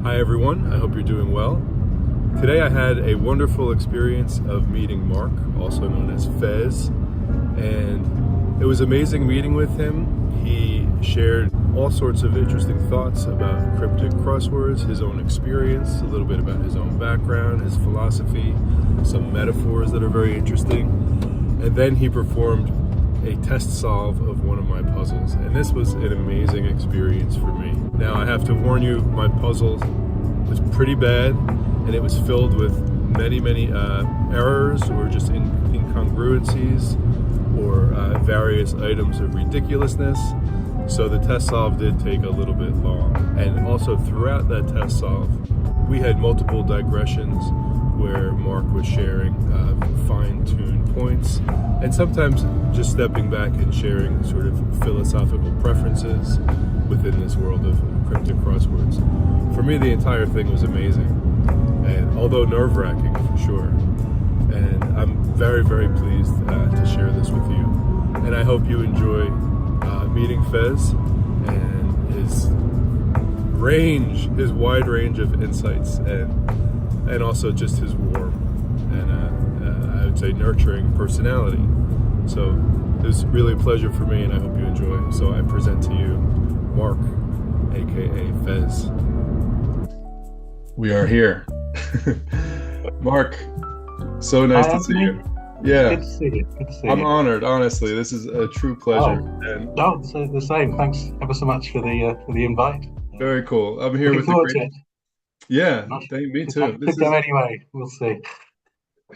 Hi everyone, I hope you're doing well. Today I had a wonderful experience of meeting Mark, also known as Fez, and it was amazing meeting with him. He shared all sorts of interesting thoughts about cryptic crosswords, his own experience, a little bit about his own background, his philosophy, some metaphors that are very interesting, and then he performed a test solve of one of my puzzles, and this was an amazing experience for me. Now I have to warn you, my puzzle was pretty bad, and it was filled with many errors or just incongruencies or various items of ridiculousness. So the test solve did take a little bit long, and also throughout that test solve we had multiple digressions where Mark was sharing fine-tuned points, and sometimes just stepping back and sharing sort of philosophical preferences within this world of cryptic crosswords. For me, the entire thing was amazing, and although nerve-wracking for sure. And I'm very pleased to share this with you. And I hope you enjoy meeting Fez and his wide range of insights, and also just his warm and I would say nurturing personality. So it was really a pleasure for me, and I hope you enjoy. So I present to you Mark, aka Fez. We are here. Mark, so nice Hi, to see Anthony. you. Yeah, Good to see you. Good to see I'm you. honored, honestly. This is a true pleasure, Oh, and no, so the same. Thanks ever so much for the invite. very cool. I'm here Looking with the forward great. to it. Yeah, Not me too. This could go is, anyway. We'll see.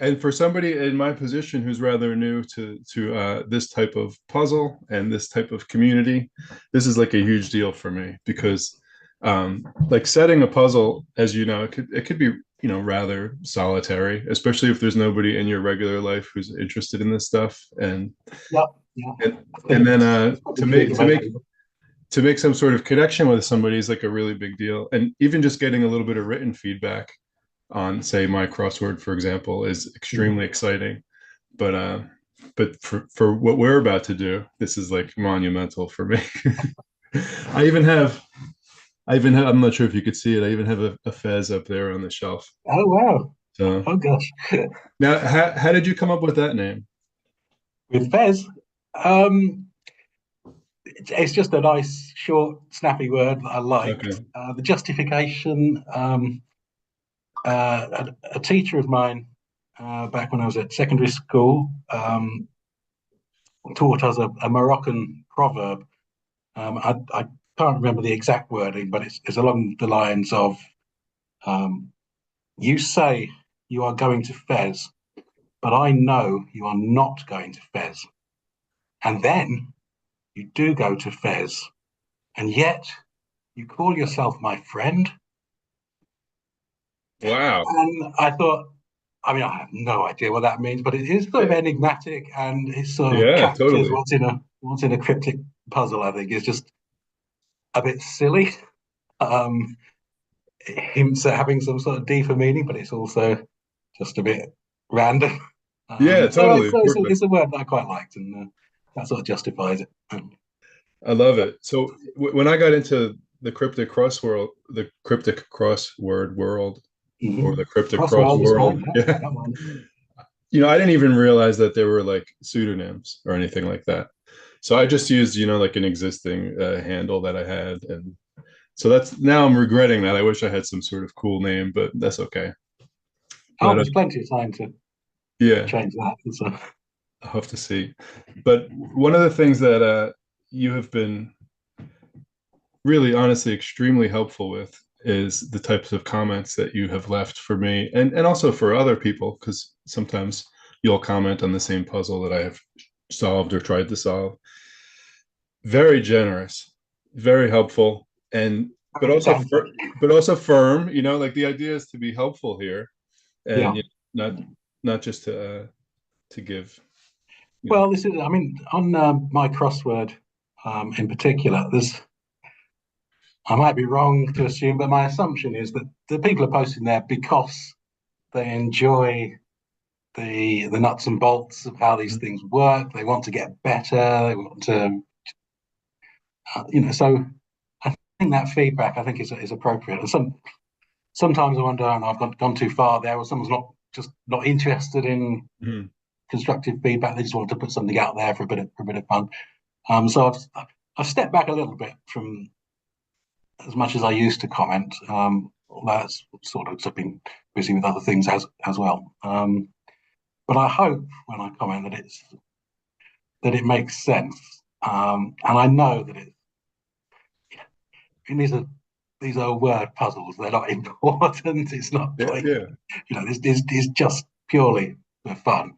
and for somebody in my position who's rather new to this type of puzzle and this type of community, this is like a huge deal for me because, like setting a puzzle, as you know, it could be rather solitary, especially if there's nobody in your regular life who's interested in this stuff, Yeah, yeah. and I and think then it's probably to true make for to most make people. to make some sort of connection with somebody is like a really big deal, and even just getting a little bit of written feedback on, say, my crossword, for example, is Mhm. extremely exciting. But for what we're about to do, this is like monumental for me. I even have I'm not sure if you could see it. I even have a Fez up there on the shelf. Oh wow. So Oh gosh. now, how did you come up with that name? With Fez, um, it's just a nice, short, snappy word that I liked. Okay. The justification. A teacher of mine back when I was at secondary school taught us a Moroccan proverb. I can't remember the exact wording, but it's along the lines of um, you say you are going to Fez, but I know you are not going to Fez. And then you do go to Fez, and yet you call yourself my friend. Wow. And I thought, I mean, I have no idea what that means, but it is sort of Yeah, enigmatic, and it sort of yeah, captures totally. what's in a cryptic puzzle. I think it's just a bit silly. Um, Hints at having some sort of deeper meaning, but it's also just a bit random. Yeah, totally. Perfect. It's a word that I quite liked, and that sort of justifies it. I love it. So when I got into the cryptic crossword world, or Mhm. the cryptic cross Crossworld is world, fine. Yeah, yeah, that one. I didn't even realize that there were like pseudonyms or anything like that. So I just used, like an existing handle that I had, and so that's now I'm regretting that. I wish I had some sort of cool name, but that's okay. Oh, But there's plenty of time to yeah, change that. So, I'll have to see. But one of the things that you have been really honestly extremely helpful with is the types of comments that you have left for me, and also for other people, because sometimes you'll comment on the same puzzle that I have solved or tried to solve. Very generous, very helpful, and but oh, also thank you. but also firm. Like the idea is to be helpful here, and Yeah. not just to give. You know. Well, this is. I mean, on my crossword in particular, there's. I might be wrong to assume, but my assumption is that the people are posting there because they enjoy the nuts and bolts of how these things work. They want to get better. They want to, So I think that feedback I think is appropriate. And sometimes I wonder, oh, no, I've gone too far there, or someone's not interested in Mhm. constructive feedback. They just want to put something out there for a bit of fun. So I've stepped back a little bit from as much as I used to comment. That's sort of I've been busy with other things as well. But I hope when I comment that it makes sense. And I know that and these are word puzzles. They're not important. It's not Yeah, like, yeah. it's just purely for fun.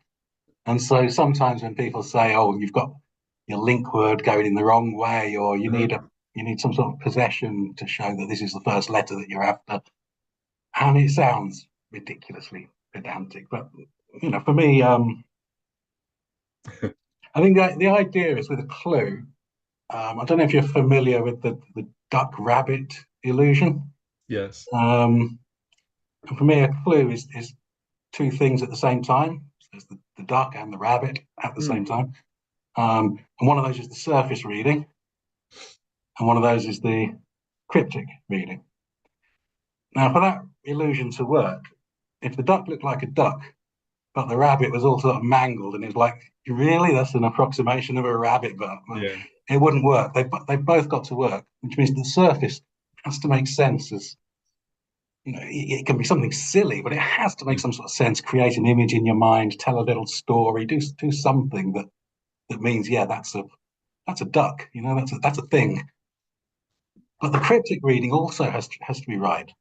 And so sometimes when people say, "Oh, you've got your link word going in the wrong way," or Uh-huh. you need some sort of possession to show that this is the first letter that you're after," and it sounds ridiculously pedantic. But for me, I think that the idea is with a clue. I don't know if you're familiar with the duck rabbit illusion. Yes. Um, and for me, a clue is two things at the same time. So there's the duck and the rabbit at the Hmm. same time. And one of those is the surface reading, and one of those is the cryptic reading. Now, for that illusion to work, if the duck looked like a duck, but the rabbit was all sort of mangled, and it's like, really, that's an approximation of a rabbit, but well, Yeah. it wouldn't work. They've both got to work, which means the surface has to make sense as it can be something silly, but it has to make Mm. some sort of sense. Create an image in your mind, tell a little story, do something that means, yeah, that's a duck. That's a thing. But the cryptic reading also has to be right.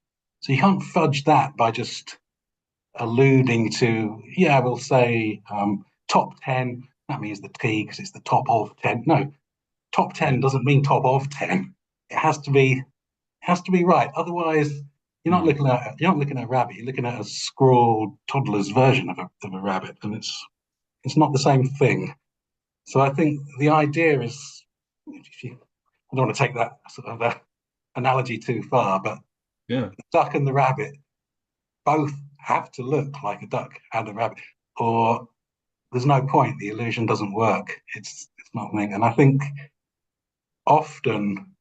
So you can't fudge that by just alluding to, yeah, we'll say top 10. That means the T because it's the top of 10. No, top Yeah. 10 doesn't mean top of 10. It has to be right. Otherwise, Mm. you're not looking at a rabbit. You're looking at a scrawled toddler's version of a rabbit, and it's not the same thing. So I think the idea is, if you, I don't want to take that sort of analogy too far, but Yeah. the duck and the rabbit both have to look like a duck and a rabbit, or there's no point. The illusion doesn't work. It's not me. And I think often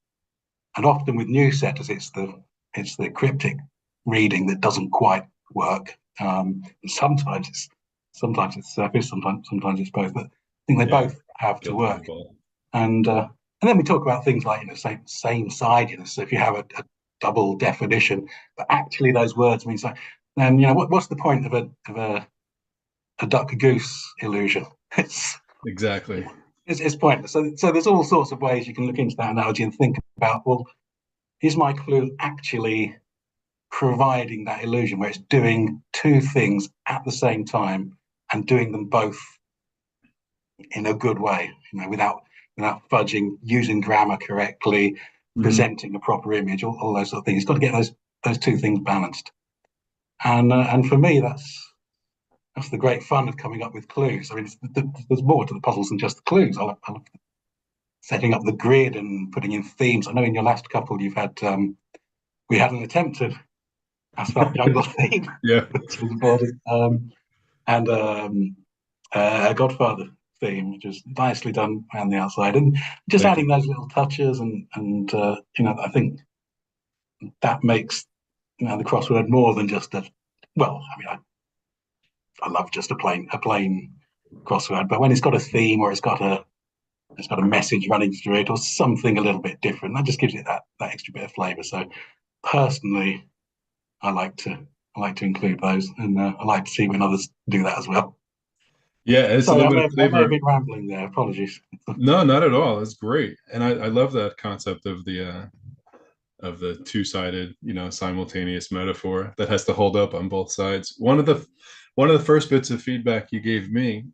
often with new setters, it's the cryptic reading that doesn't quite work. Sometimes it's surface, sometimes it's both. But I think they Yeah. both have to Guilty of work. both. And then we talk about things like same sidedness. So if you have a double definition, but actually those words mean something, then what's the point of a duck goose illusion? It's Exactly. it's pointless. So there's all sorts of ways you can look into that analogy and think about, well, is my clue actually providing that illusion where it's doing two things at the same time and doing them both in a good way, without fudging, using grammar correctly, Hmm. presenting a proper image, all those sort of things. It's got to get those two things balanced. And for me, that's the great fun of coming up with clues. I mean, there's more to the puzzles than just the clues. I love setting up the grid and putting in themes. I know in your last couple you've had we had an attempted asphalt jungle theme, Yeah. which was body, and a Godfather theme, which is nicely done around the outside, and just Thank you. adding those little touches, and I think that makes the crossword more than just a. Well, I mean, I love just a plain crossword, but when it's got a theme or it's got a message running through it or something a little bit different, that just gives it that extra bit of flavour. So personally, I like to I like to include those, and I like to see when others do that as well. Yeah, and it's a Sorry, little bit of I may have flavor. been rambling there. Apologies. No, not at all. It's great. And I love that concept of the two-sided, simultaneous metaphor that has to hold up on both sides. One of the first bits of feedback you gave me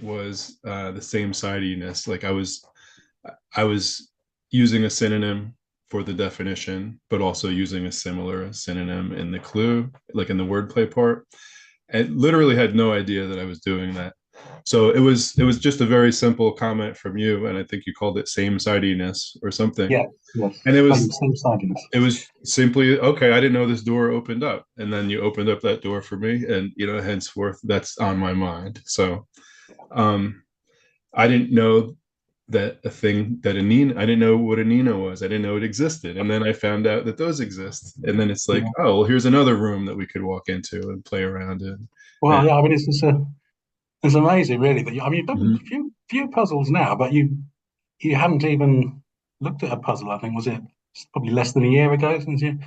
was the same sidiness. Like I was using a synonym for the definition, but also using a similar synonym in the clue, like in the wordplay part. And literally had no idea that I was doing that. So it was just a very simple comment from you, and I think you called it same sidiness or something. Yes, yes. And it Same, was same sidedness. it was simply okay. I didn't know this door opened up, and then you opened up that door for me, and henceforth that's on my mind. So, I didn't know that a thing that a Nina, I didn't know what a Nina was. I didn't know it existed. And then I found out that those exist. And then it's like, Yeah. oh, well, here's another room that we could walk into and play around in. And Well, yeah, I mean, it's amazing, really. That I mean, you've done a mhm. few puzzles now, but you hadn't even looked at a puzzle. I think was it probably less than a year ago since you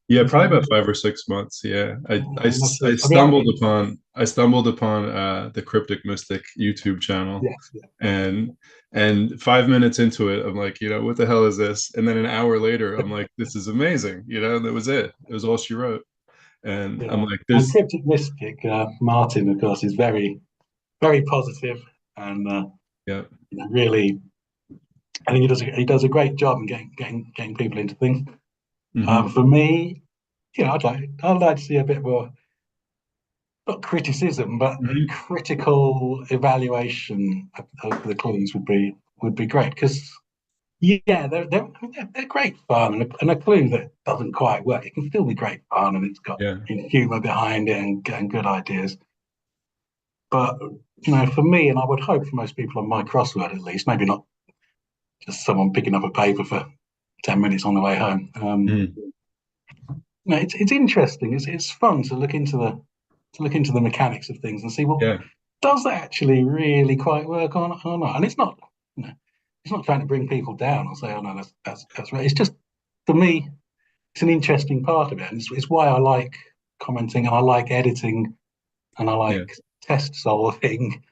Yeah, since probably you. about 5 or 6 months. Yeah, You must have. I I mean, stumbled upon the Cryptic Mystic YouTube channel, yes, yeah, and 5 minutes into it, I'm like, what the hell is this? And then an hour later, I'm like, this is amazing. That was it. It was all she wrote. And I'm yeah. like, And there's Cryptic Mystic, Martin, of course, is very positive and yeah, really. I think he does a great job in getting people into things. hmm For me, I'd like to see a bit more, not criticism, but hmm critical evaluation of the clues would be great because yeah, they're great fun and a clue that doesn't quite work, it can still be great fun and it's got yeah, humour behind it and good ideas. But for me, and I would hope for most people on my crossword at least, maybe not just someone picking up a paper for 10 minutes on the way home. mm, It's interesting. It's fun to look into the mechanics of things and see, well, yeah, does that actually really quite work or not? And you know, it's not trying to bring people down or say, oh no, that's right. It's just for me, it's an interesting part of it, and it's why I like commenting and I like editing and I yeah, like test solving,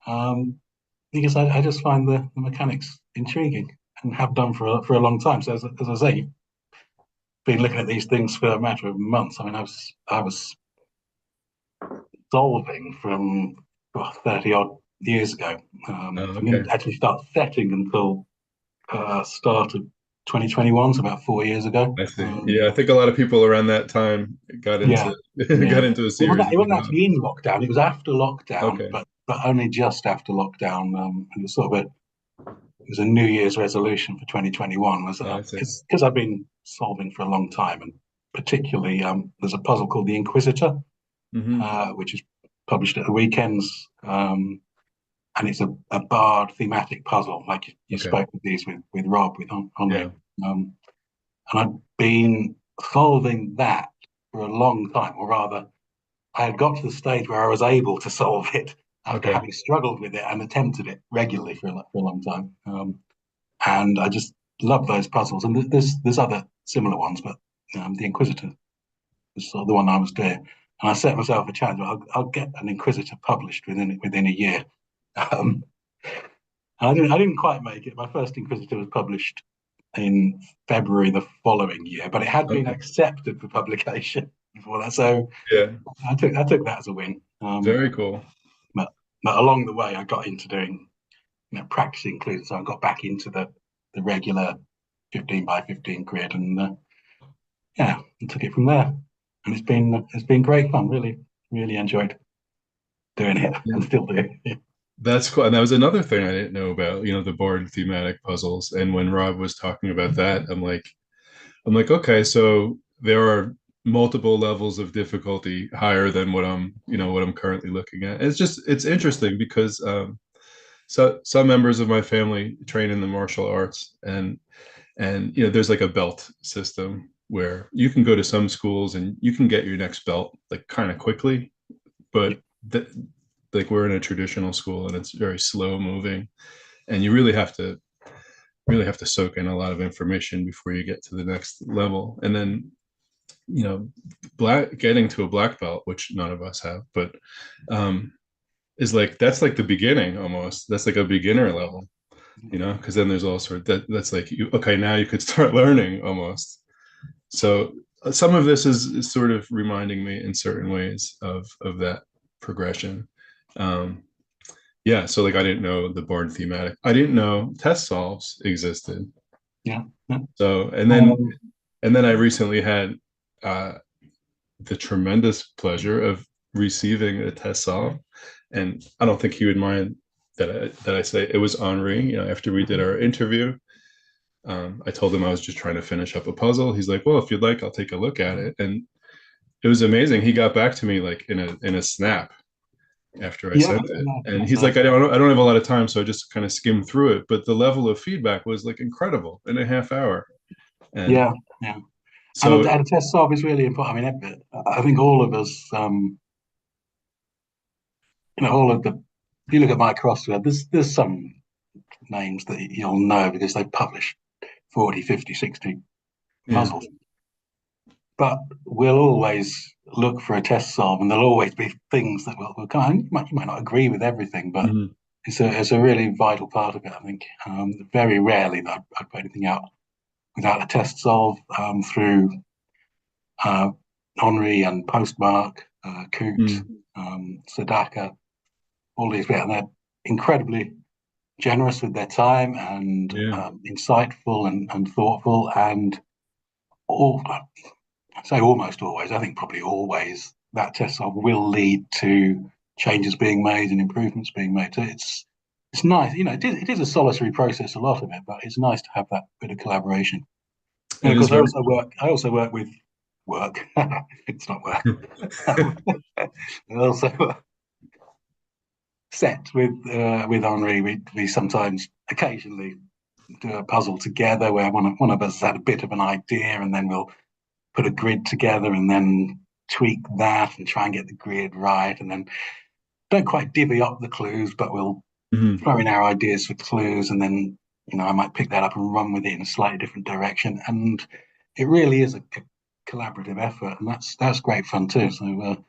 because I just find the mechanics intriguing and have done for a long time. So as I say, been looking at these things for a matter of months. I mean, I was solving from 30 odd years ago. oh, I okay. didn't actually start setting until start of 2021, so about 4 years ago. I see. Yeah, I think a lot of people around that time got Yeah, into yeah. got into a It series wasn't, of it wasn't hobby. actually in lockdown. It was after lockdown, Okay, but only just after lockdown. It was sort of it was a New Year's resolution for 2021. Was I see. because I've been solving for a long time, and particularly there's a puzzle called the Inquisitor, Hmm. which is published at the weekends. And it's a bard thematic puzzle, like you Okay, spoke with these with Rob, with yeah, Henri. And I've been solving that for a long time, or rather, I had got to the stage where I was able to solve it after okay, having struggled with it and attempted it regularly for a long time. And I just love those puzzles. And there's other similar ones, but the Inquisitor was sort of the one I was doing. And I set myself a challenge. I'll get an Inquisitor published within a year. Um, I didn't quite make it. My first Inquisitor was published in February the following year, but it had been okay, accepted for publication before that. So yeah, I took that as a win. very cool. But along the way, I got into doing practicing clues, so I got back into the regular 15 by 15 grid, and yeah, and took it from there. And it's been great fun. Really, really enjoyed doing it, Yeah. and still do. That's cool. And that was another thing I didn't know about, the board thematic puzzles. And when Rob was talking about that, I'm like, okay, so there are multiple levels of difficulty higher than what I'm currently looking at. It's interesting because so some members of my family train in the martial arts, and there's like a belt system where you can go to some schools and you can get your next belt like kind of quickly, but that like we're in a traditional school and it's very slow moving, and you really have to soak in a lot of information before you get to the next level. And then getting to a black belt, which none of us have, but um is like that's like the beginning almost. That's like a beginner level, because then there's all sort of that's like okay, now you could start learning almost. So some of this is sort of reminding me in certain ways of that progression. um yeah, so like I didn't know the board thematic, I didn't know test solves existed. Yeah. Yeah. So Um, and then I recently had uh the tremendous pleasure of receiving a test solve, and I don't think he would mind that I say it was Henri. After we did our interview, I told him I was just trying to finish up a puzzle. He's like, "Well, if you'd like, I'll take a look at it." And it was amazing. He got back to me like in a snap, after I Yeah, sent it. yeah, And that's he's like, I don't have a lot of time, so I just kind of skimmed through it. But the level of feedback was like incredible in a half hour. And yeah, yeah. And so a test solve is really important. I mean, I think all of us, all of the. If you look at my crossword, there's some names that you'll know because they publish 40, 50, 60 yeah. puzzles. But we'll always look for a test solve, and there'll always be things that will come. And you might not agree with everything, but Mhm. it's a really vital part of it. I think very rarely that I put anything out without a test solve through uh, Henri and Postmark, Coot, Mm. Sadaka, all these people. And they're incredibly generous with their time and Yeah. insightful and thoughtful and all I say almost always, I think probably always, that test solve will lead to changes being made and improvements being made. So it's nice, it is a solitary process, a lot of it, but it's nice to have that bit of collaboration. And It of is course, very I also work with work. It's not work. I also set with Henri. We sometimes occasionally do a puzzle together where one of us has had a bit of an idea, and then we'll put a grid together and then tweak that and try and get the grid right. And then don't quite divvy up the clues, but we'll Mhm. throw in our ideas for clues. And then, I might pick that up and run with it in a slightly different direction. And it really is a collaborative effort. And that's great fun too. So,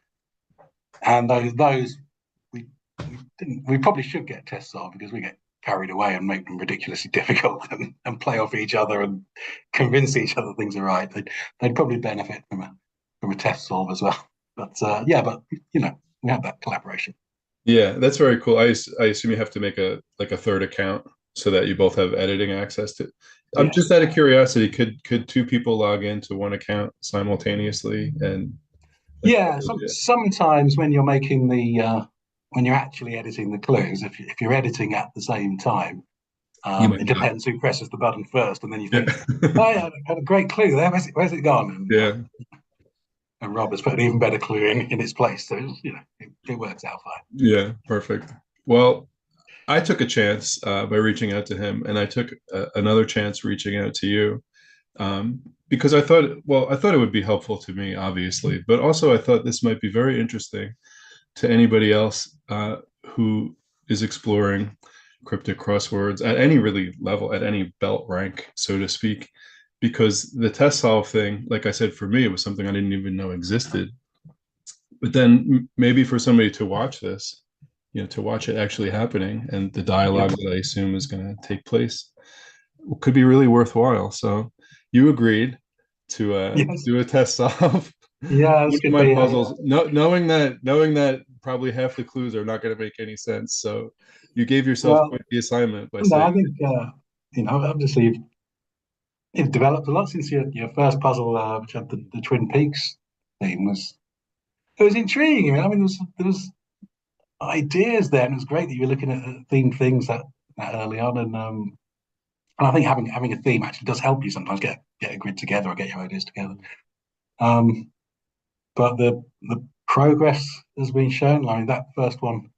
and those we probably should get tests of because we get carried away and make them ridiculously difficult and play off each other and convince each other things are right. They'd probably benefit from a test solve as well. But but we have that collaboration. Yeah, that's very cool. I assume you have to make a third account so that you both have editing access to. I'm Yeah, just out of curiosity, could two people log into one account simultaneously and like yeah. Sometimes when you're making when you're actually editing the clues, if you're editing at the same time, you might it not. depends who presses the button first, and then you Yeah. think, oh yeah, I had a great clue there. Where's it gone? Yeah. And Rob has put an even better clue in its place. So it works out fine. Yeah, perfect. Well, I took a chance by reaching out to him, and I took another chance reaching out to you because I thought it would be helpful to me, obviously, but also I thought this might be very interesting to anybody else who is exploring cryptic crosswords at any really level, at any belt rank, so to speak. Because the test solve thing, like I said, for me, it was something I didn't even know existed. But then maybe for somebody to watch this, to watch it actually happening and the Yeah. dialogue that I assume is going to take place could be really worthwhile. So you agreed to Yes. do a test solve. Yeah, One this of could my be puzzles, knowing that probably half the clues are not going to make any sense. So you gave yourself well. quite the assignment by No, saying, I think obviously you've developed a lot since your first puzzle, which had the Twin Peaks theme was intriguing. I mean, there was ideas there, and it was great that you were looking at themed things that early on, and I think having a theme actually does help you sometimes get a grid together or get your ideas together. Um, but the progress has been shown. I mean, that first one,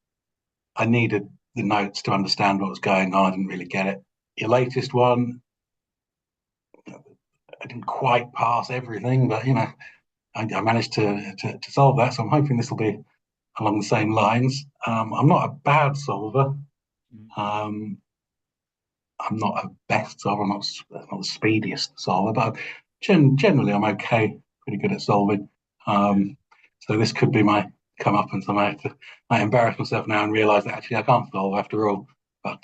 I needed the notes to understand what was going on. I didn't really get it. Your latest one, I didn't quite pass everything, but I managed to solve that. So I'm hoping this will be along the same lines. I'm not a bad solver. Um, I'm not a best solver. I'm not the speediest solver, but generally I'm okay. Pretty good at solving. yeah, Um, so this could be my come up, and so I embarrass myself now and realise that actually I can't solve after all. But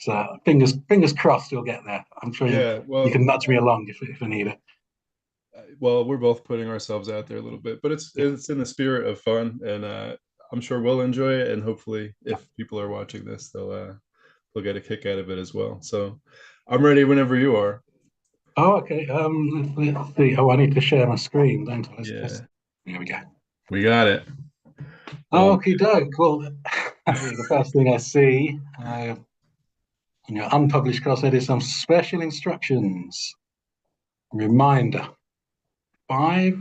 fingers crossed, you'll get there. I'm sure yeah. you can nudge me along if I need it. We're both putting ourselves out there a little bit, but Yeah. it's in the spirit of fun, and I'm sure we'll enjoy it. And hopefully, if people are watching this, they'll get a kick out of it as well. So I'm ready whenever you are. Oh, okay. Let's see. Oh, I need to share my screen, don't I? Let's Yeah, Here we go. we got it. Well, Okay, doke. Well, the first thing I see in your unpublished crosshead is some special instructions. Reminder 5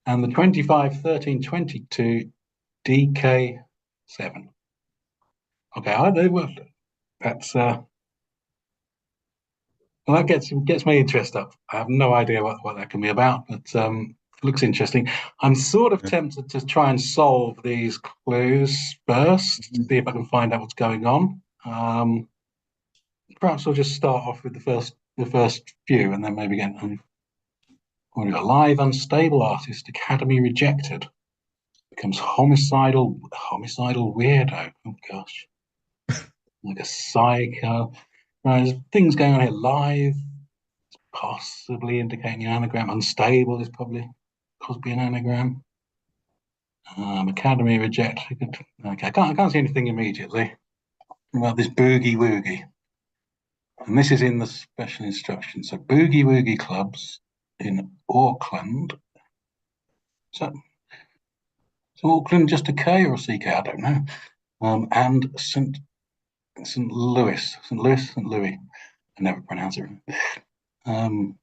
and the 25 13 22 DK7. Okay, I do. Well, that's well, that gets my interest up. I have no idea what that can be about, but it looks interesting. I'm sort of Yeah. tempted to try and solve these clues first, to see if I can find out what's going on. Perhaps I'll just start off with the first few, and then maybe get. We've got live unstable artist academy rejected becomes homicidal weirdo. Oh gosh, like a psycho. Right, there's things going on here. Live, possibly indicating an anagram. Unstable is probably could be an anagram. Academy rejected. Okay, I can't see anything immediately about this boogie woogie. And this is in the special instructions. So boogie woogie clubs in Auckland. So is Auckland just a K or a CK? I don't know. And St. Louis, St. Louis. I never pronounce it. Um,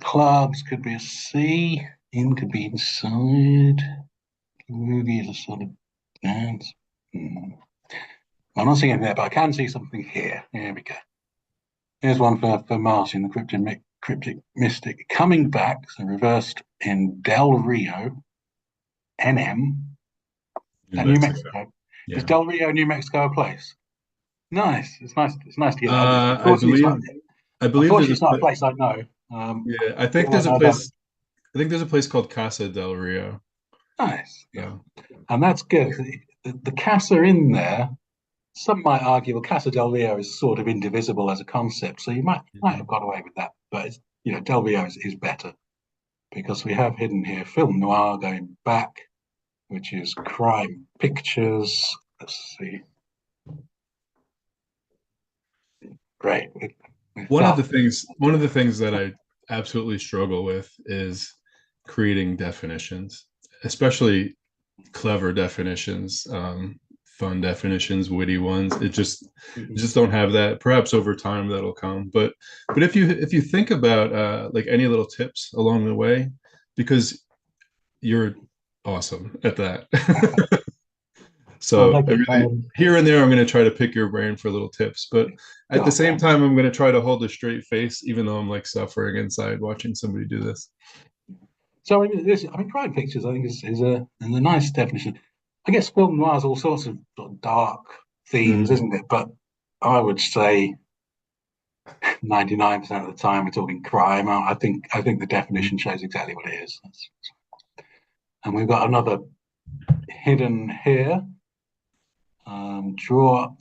Clubs could be a C. In could be inside. Woogie is a sort of dance. I'm not seeing anything there, but I can see something here. Here we go. Here's one for Martin, the cryptic mystic, coming back, so reversed in Del Rio, NM, New and New Mexico. Mexico. Is Yeah. Del Rio, New Mexico a place? Nice. It's nice. It's nice to hear that. I Unfortunately, it's not. believe I believe there's Unfortunately, a it's not a place I know. yeah, I think All I there's a know about. place I think there's a place called Casa del Rio. Nice. Yeah, So and that's good. The Casa in there. Some might argue, well, Casa del Rio is sort of indivisible as a concept, so you might have mhm. got away with that. But Del Rio is better because we have hidden here film noir going back, which is crime pictures. Let's see. Great. We found. One of the things that I absolutely struggle with is creating definitions, especially clever definitions, fun definitions, witty ones. Just don't have that. Perhaps over time that'll come. But if you think about like any little tips along the way, because you're awesome at that. Well, So thank I you. really here and there I'm going to try to pick your brain for little tips, but at the Sure. same time I'm going to try to hold a straight face, even though I'm like suffering inside watching somebody do this. So crime pictures, I think, is a nice definition. I guess film noir has all sorts of, sort of dark themes, Mhm. isn't it? But I would say 99% of the time we're talking crime. I think the definition shows exactly what it is. And we've got another hidden here. A drawer,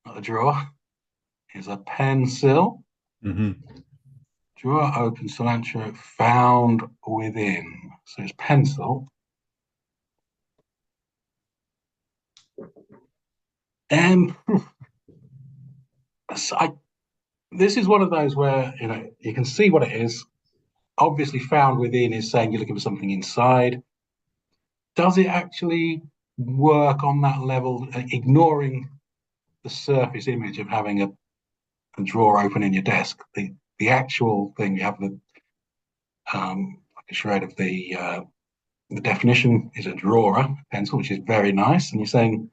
not a drawer, is a pencil. Mhm. Drawer open cilantro found within. So it's pencil. And so this is one of those where you can see what it is. Obviously, found within is saying you're looking for something inside. Does it actually work on that level, ignoring the surface image of having a drawer open in your desk? The actual thing, you have like a shred of the definition is a drawer pencil, which is very nice. And you're saying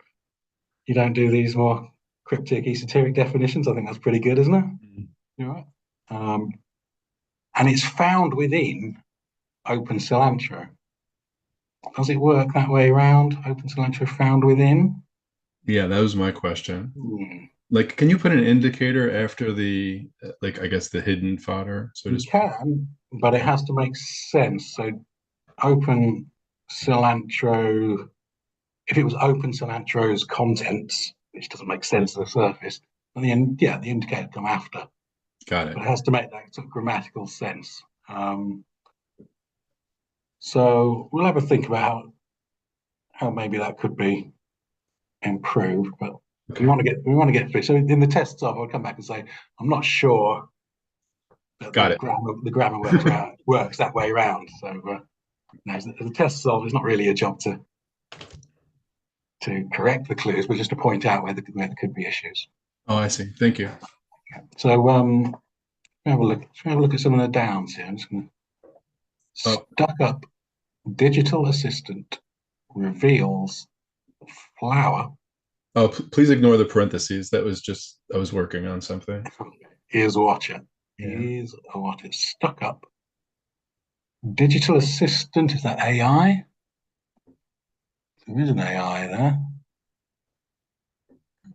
you don't do these more cryptic, esoteric definitions. I think that's pretty good, isn't it? You're right. Um, and it's found within open cilantro. Does it work that way around? Open cilantro found within? Yeah, that was my question. Hmm. Like, can you put an indicator after the like I guess the hidden fodder, so to You speak? can, but it Okay. has to make sense. So open cilantro, if it was open cilantro's contents, which doesn't make sense on the surface, then the indicator come after. Got But it. it has to make that sort of grammatical sense. So we'll have a think about how maybe that could be improved, but we Okay. want to get through. So in the tests of, I'll come back and say I'm not sure that Got the grammar it. works that way around. So no, the test solve is not really a job to correct the clues, but just to point out where there could be issues. Oh, I see. Thank you. So have a look at some of the downs here. I'm just going to Oh, stuck up digital assistant reveals flower. Oh, please ignore the parentheses. That was just, I was working on something. Here's a watcher. Yeah. Here's a watcher. Stuck up. Digital assistant. Is that AI? There is an AI there.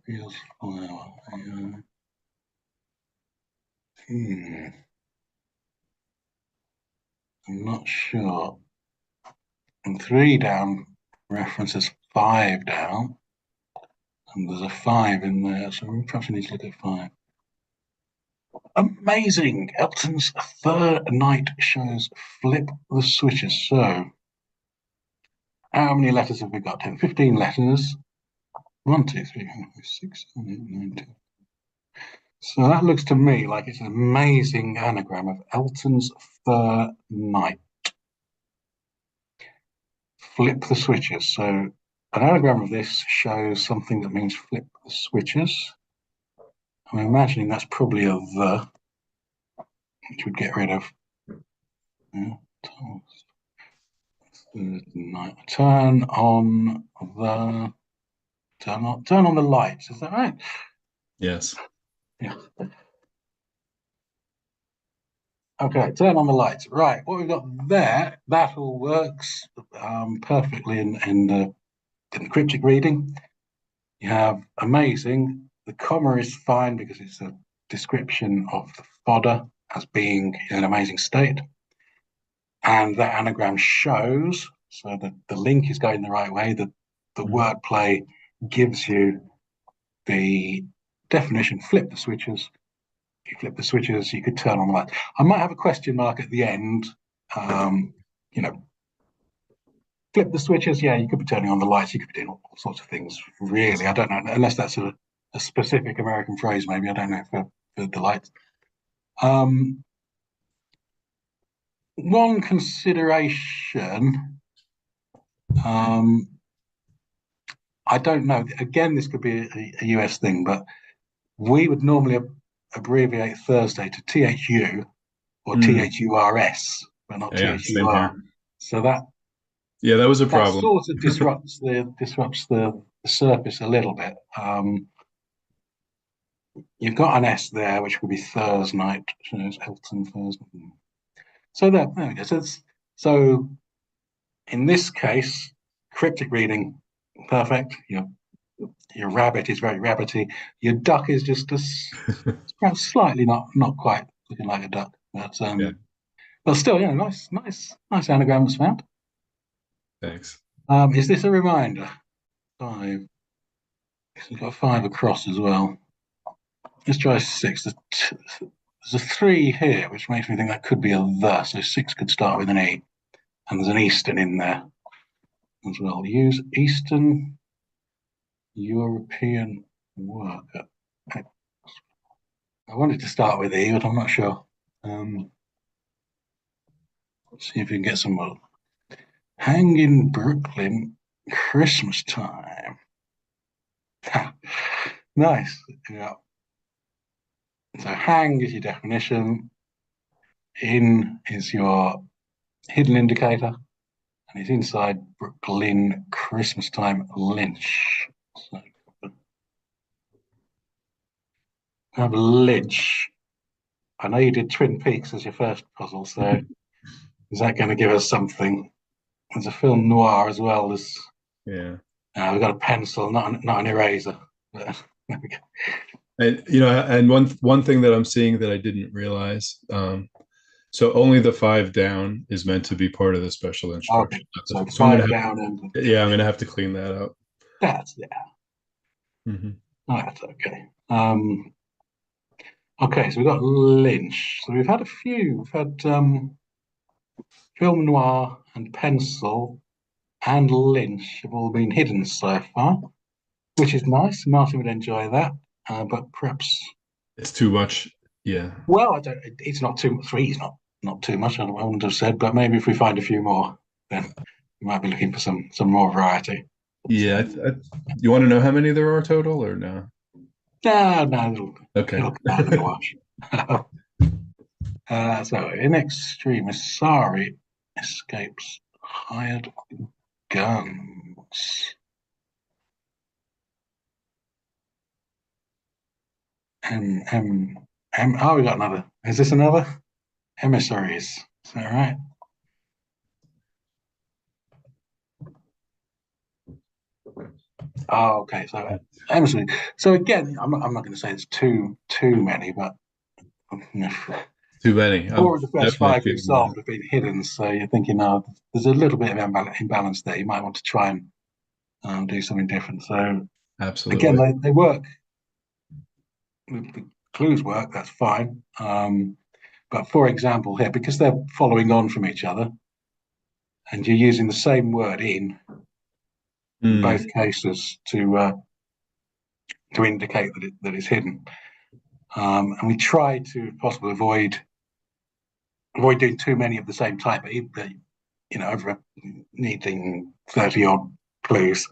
Reveals flower. AI. I'm not sure. And 3 down references 5 down. And there's a 5 in there, so we perhaps need to look at 5. Amazing! Elton's third night shows flip the switches. So, how many letters have we got? 10, 15 letters. 1, 2, 3, 4, 5, 6, 7, 8, 9, 10. So that looks to me like it's an amazing anagram of Elton's third night. Flip the switches. So, an anagram of this shows something that means flip the switches. I'm imagining that's probably a the, which would get rid of. Yeah, turn on the turn on the lights. Is that right? Yes. Yeah. Okay, turn on the lights. Right, what we've got there, that all works perfectly in the cryptic reading. You have amazing. The comma is fine because it's a description of the fodder as being in an amazing state. And that anagram shows, so that the link is going the right way, that the wordplay gives you the definition. Flip the switches. If you flip the switches, you could turn on the light. I might have a question mark at the end. You know, flip the switches. Yeah, you could be turning on the lights. You could be doing all sorts of things. Really, I don't know, unless that's a specific American phrase. Maybe I don't know for the lights. One consideration. I don't know. Again, this could be a US thing, but we would normally abbreviate Thursday to THU or THURS, but not Yeah, same here. THUR. So that Yeah, that was a problem. sort of disrupts the surface a little bit. You've got an S there, which would be Thursday night. Shows Elton Thursday. So there we go. So in this case, cryptic reading, perfect. Your rabbit is very rabbity. Your duck is just perhaps slightly not quite looking like a duck, but Yeah, but still, nice anagram was found. thanks. Is this a reminder? 5. We've got 5 across as well. Let's try 6. There's a 3 here, which makes me think that could be a the. So 6 could start with an E, and there's an Eastern in there as well. Use Eastern European worker. I wanted to start with E, but I'm not sure. Let's see if we can get some more. Hang in Brooklyn, Christmas time. Nice. Yeah. So hang is your definition. In is your hidden indicator. And it's inside Brooklyn, Christmas time, Lynch. So have Lynch. I know you did Twin Peaks as your first puzzle, so is that going to give us something? There's a film noir as well as Yeah. we've got a pencil, not an eraser. But, there we go. And and one thing that I'm seeing that I didn't realize, so only the 5 down is meant to be part of the special Okay, instruction. so So I'm 5 gonna down and yeah, I'm gonna have to clean that up. that's yeah, Hmm. that's okay. Okay, so we've got Lynch. So we've had a few. We've had film noir and pencil and Lynch have all been hidden so far, which is nice. Martin would enjoy that, but perhaps. It's too much. Yeah. Well, I don't. It's not too. 3 is not too much. I wouldn't have said, but maybe if we find a few more, then we might be looking for some more variety. Yeah. You want to know how many there are total or no? No, Okay. it'll come out in the wash. So in extremis, Sari escapes hired guns. Oh, we got another. Is this another? Emissaries. Is that right? Oh, okay. So emissary. So again, I'm not going to say it's too many, but Too many. I'm four of the first definitely five we've feeling that. solved have been hidden. So you're thinking, oh, there's a little bit of imbalance there. You might want to try and do something different. So again, Absolutely. they work. The clues work. That's fine. But for example, here, because they're following on from each other, and you're using the same word in Mm, both cases to indicate that it's hidden. And we try to, if possible, avoid doing too many of the same type. Over needing 30 odd clues,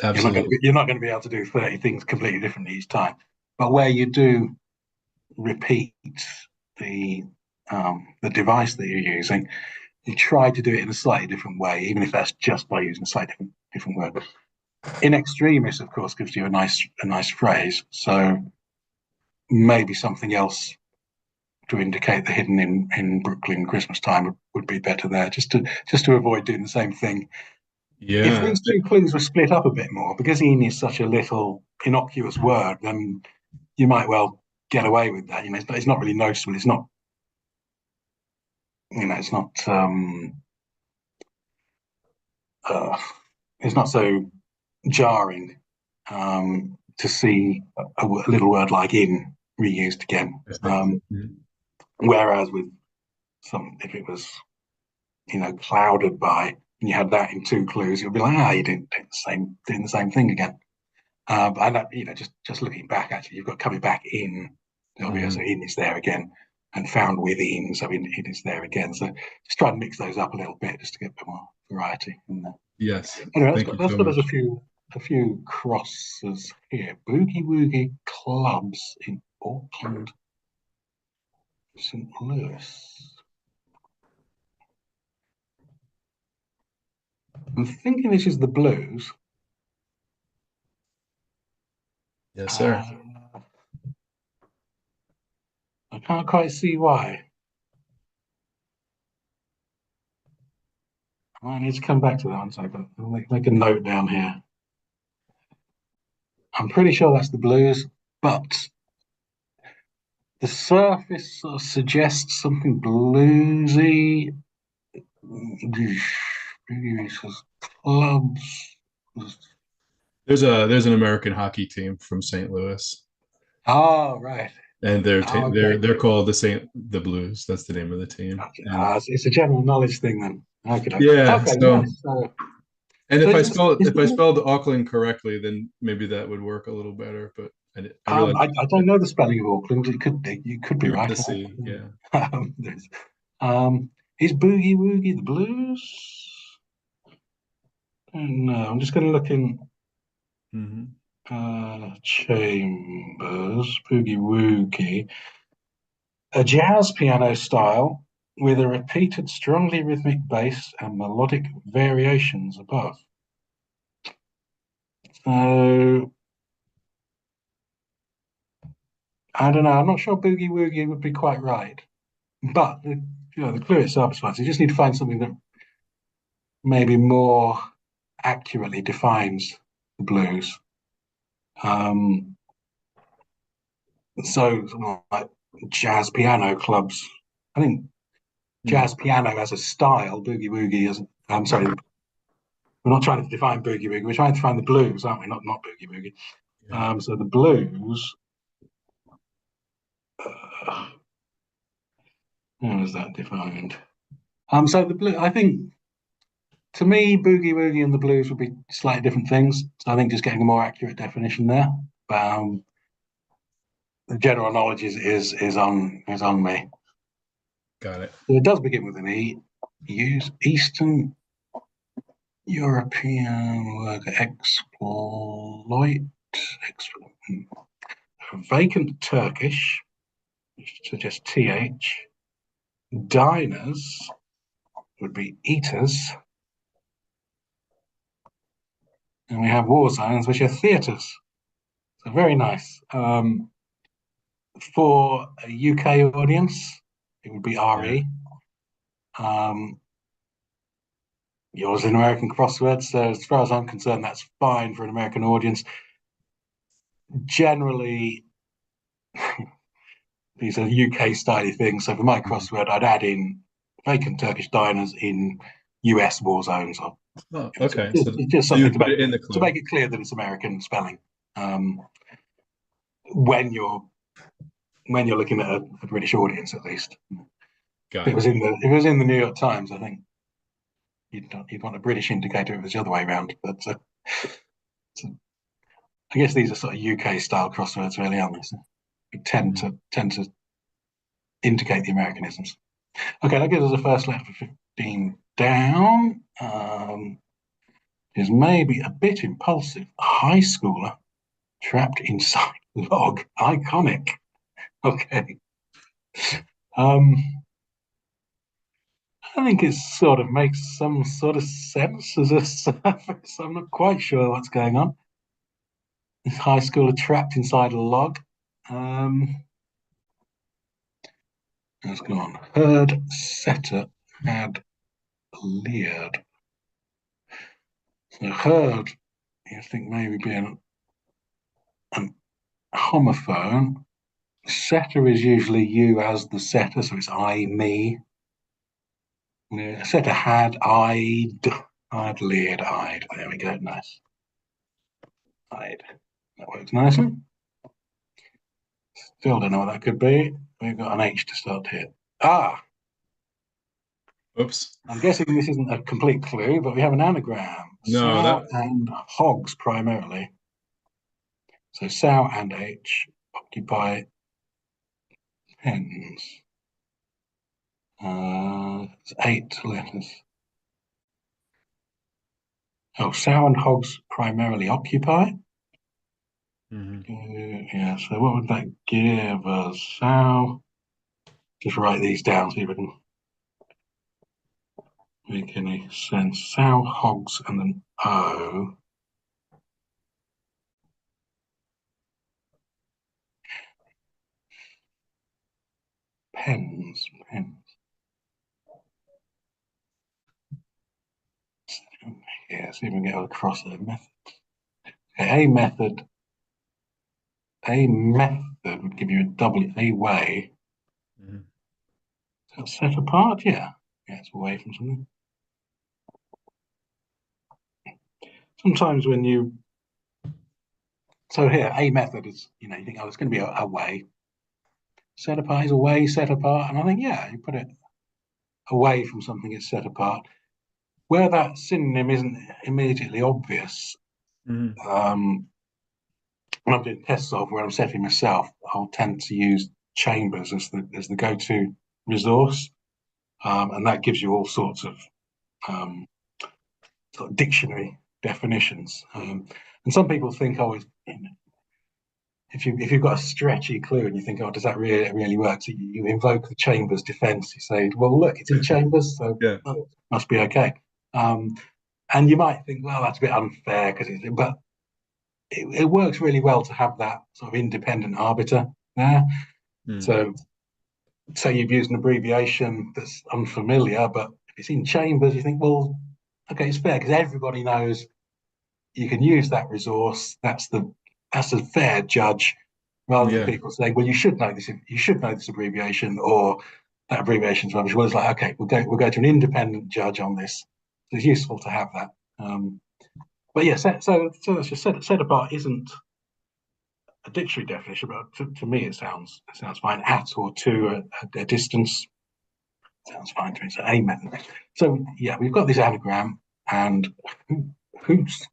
absolutely. you're not going to be able to do 30 things completely differently each time. But where you do repeat the the device that you're using, you try to do it in a slightly different way, even if that's just by using a slightly different word. In extremis, of course, gives you a nice phrase. So maybe something else to indicate the hidden in Brooklyn Christmas time would be better there, just to avoid doing the same thing. If Yeah. these two clues were split up a bit more, because in is such a little innocuous word, then you might well get away with that. It's not really noticeable. It's not uh, it's not so jarring to see a little word like in reused again. I see. Mhm. Whereas with if it was clouded by, and you had that in two clues, you'll be like, you didn't doing the same thing again. And that, just looking back, actually, you've got coming back in. There'll be so Mhm. in is there again, and found within, so in is there again. So just try and mix those up a little bit, just to get a bit more variety in there. Yes. Anyway, Thank you that's so got us much. a few crosses here. Boogie Woogie clubs in Auckland, St. Louis. I'm thinking this is the Blues. Yes, sir. Uh, I can't quite see why. I need to come back to that one second. I'll make a note down here. I'm pretty sure that's the Blues, but the surface sort of suggests something bluesy. Clubs. There's an American hockey team from St. Louis, Oh, right. and they're ta- Oh, they're okay. they're called the Blues. That's the name of the team. Gotcha. And It's a general knowledge thing then. Okay, yeah, okay, so nice. So, and so if I is, spell is if I spelled Auckland correctly, then maybe that would work a little better. But I realize I don't know the spelling of Auckland. You could be you're with right. the C. Yeah. There's, is Boogie Woogie the Blues? No, I'm just going to look in Hmm. Chambers, Boogie Woogie, a jazz piano style with a repeated, strongly rhythmic bass and melodic variations above. So I don't know. I'm not sure Boogie Woogie would be quite right, but the clue itself is fine. So you just need to find something that maybe more accurately defines the blues. Um, so like jazz piano clubs. I think Hmm. jazz piano as a style, boogie woogie as I'm sorry, we're not trying to define boogie woogie. We're trying to find the blues, aren't we? Not boogie woogie. Yeah. So the blues. Uh, how is that defined? So the blue. I think to me, boogie woogie and the blues would be slightly different things. So I think just getting a more accurate definition there. The general knowledge is on me. Got it. So it does begin with an E. Use Eastern European word vacant Turkish, which suggests TH. Diners would be eaters. And we have war zones, which are theatres. So very nice. For a UK audience, it would be Yeah. RE. Yours an American crossword, so as far as I'm concerned, that's fine for an American audience. Generally, these are UK styly things. So for my Mhm. crossword, I'd add in vacant Turkish diners in US war zones. Or Oh, it's okay. just, it's just So you something would put it in the to clue. make it clear that it's American spelling. Um, when you're looking at a British audience, at least. If Got it it. was in the New York Times, I think you'd want a British indicator if it was the other way around. But so I guess these are sort of UK style crosswords, really, aren't they? So we Mhm. tend to indicate the Americanisms. Okay, that gives us a first letter for 15 down. Is maybe a bit impulsive. High schooler trapped inside log. Iconic. Okay. Um, I think it sort of makes some sort of sense as a surface. I'm not quite sure what's going on. This high schooler trapped inside a log. Let's go on. Herd setter had leered. So herd, you think maybe being an homophone. Setter is usually you as the setter, so it's I, me. Yeah, setter had, I'd leered, I'd. There we go, nice. I'd. That works nicely. Still don't know what that could be. We've got an H to start here. Ah, Oops. I'm guessing this isn't a complete clue, but we have an anagram. No, Sow that. and hogs primarily. So sow and H occupy hens. It's 8 letters. Oh, sow and hogs primarily occupy. Mhm. Yeah, so what would that give us? Sow. Just write these down so you can make any sense. Sow, hogs, and then O. Pens. Pens. Yeah, see if we can get across the method. Okay, A method would give you a W. A way. Mhm. So set apart, yeah. Yeah, it's away from something. Sometimes when you so here, a method is, you think, oh, it's going to be a way. Set apart is away, set apart, and I think, yeah, you put it away from something it's set apart. Where that synonym isn't immediately obvious, Mhm. when I'm doing tests of where I'm setting myself, I'll tend to use Chambers as the go-to resource, and that gives you all sorts of um, sort of dictionary definitions. And some people think, oh, if you've got a stretchy clue and you think, oh, does that really work? So you invoke the Chambers defense. You say, well, look, it's in Chambers, so Yeah. oh, it must be okay. Um, and you might think, well, that's a bit unfair but it works really well to have that sort of independent arbiter there. Mm. So say you've used an abbreviation that's unfamiliar, but if it's in Chambers, you think, well, okay, it's fair because everybody knows you can use that resource. That's a fair judge, rather than Yeah. people saying, well, you should know this. You should know this abbreviation, or that abbreviation's rubbish. Well, it's like, okay, we'll go to an independent judge on this. So it's useful to have that. But yeah, so that's just set apart isn't a dictionary definition, but to me it sounds fine. At or to a distance sounds fine to me. So a method. So yeah, we've got this anagram, and who's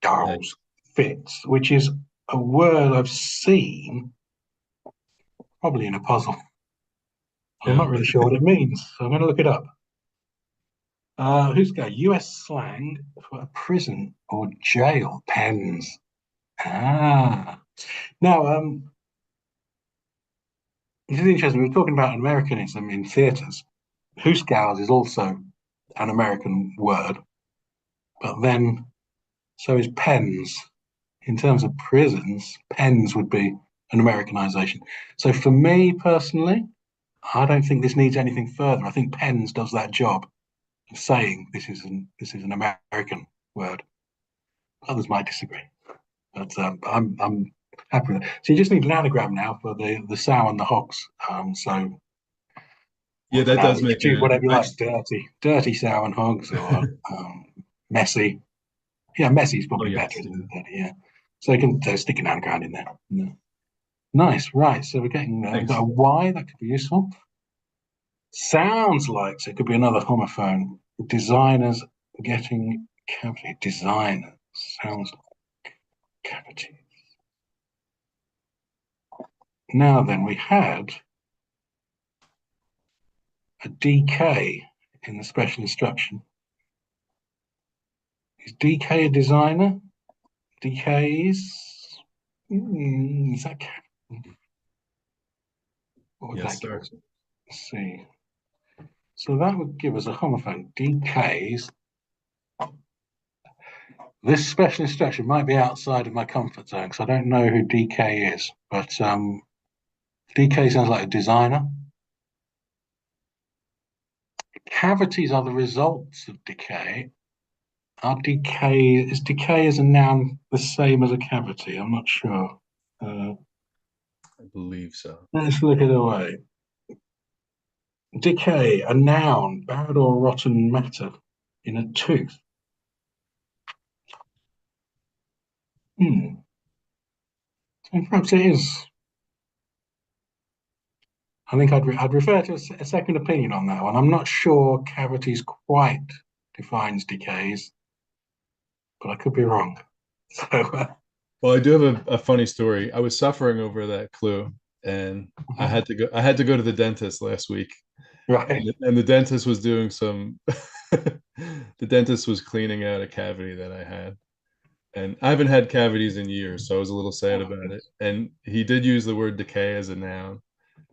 Yeah. Darrell's fits, which is a word I've seen probably in a puzzle. I'm Yeah. not really sure what it means, so I'm going to look it up. Who's got US slang for a prison or jail? Pens. Ah. Now, this is interesting. We were talking about Americanism in theatres. Hoosgows is also an American word, but then so is pens. in terms of prisons, pens would be an Americanization. So for me personally, I don't think this needs anything further. I think pens does that job of saying this is an American word. Others might disagree, but I'm happy with it. So you just need an anagram now for the sow and the hogs. So Yeah, what's an that does anagram? You make can choose a whatever you like. nice. Dirty sow and hogs, or messy. Yeah, messy is Oh probably better, yes, isn't yeah. it? Dirty, yeah. So you can stick an anagram in there. Yeah. Nice, right? So we're getting there. We've got Thanks. a Y that could be useful. Sounds like so it could be another homophone. Designers getting cavity. Designer sounds like cavity. Now then, we had a DK in the special instruction. Is DK a designer? DK is that what would Yes, that give sir. us? Let's see. So that would give us a homophone. DKs. This special instruction might be outside of my comfort zone because I don't know who DK is, but DK sounds like a designer. Cavities are the results of decay. Is decay as a noun the same as a cavity? I'm not sure. Uh, I believe so. let's look it away. Decay, a noun, bad or rotten matter in a tooth. Hmm. So perhaps it is. I think I'd refer to a second opinion on that one. I'm not sure cavities quite defines decays, but I could be wrong. So, Well, I do have a funny story. I was suffering over that clue, and I had to go. I had to go to the dentist last week, right. and the dentist was doing some. The dentist was cleaning out a cavity that I had, and I haven't had cavities in years, so I was a little sad Oh, about good. it. And he did use the word decay as a noun.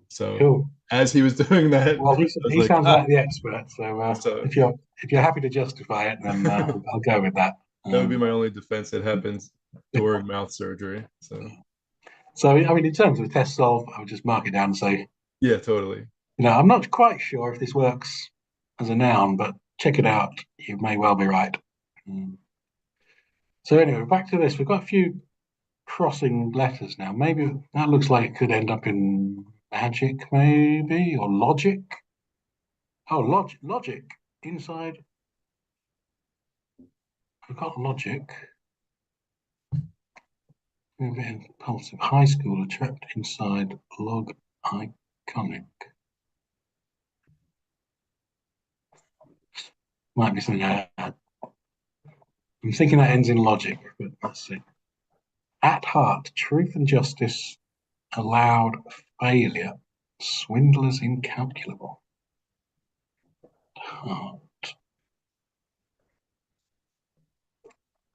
So Cool. as he was doing that, Well, I was he like, sounds ah. like the expert. So So if you're happy to justify it, then I'll go with that. that would be Um, my only defense. It happens during mouth surgery. So so I mean, in terms of test solve, I would just mark it down and say, yeah, totally. I'm not quite sure if this works as a noun, but check it out. You may well be right. Um, so anyway, back to this. We've got a few crossing letters now. Maybe that looks like it could end up in magic, maybe, or logic. Oh, logic inside. We've got logic. Impulsive high schooler trapped inside log iconic. Might be something I'm thinking that ends in logic, but let's see. At heart, truth and justice allowed failure. Swindlers incalculable. Heart.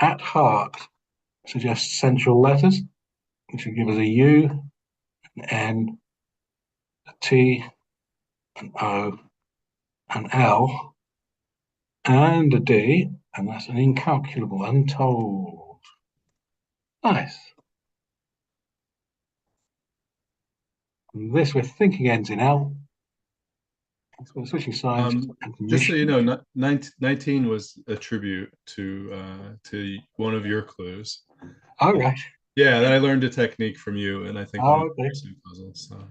At heart suggests central letters, which would give us a U, an N, a T, an O, an L, and a D, and that's an incalculable, untold. Nice. And this we're thinking ends in L. So we're switching sides and Just so you mission. know, 19 was a tribute to one of your clues. All right. Yeah, then I learned a technique from you, and I think one of Oh, the okay. recent puzzles. So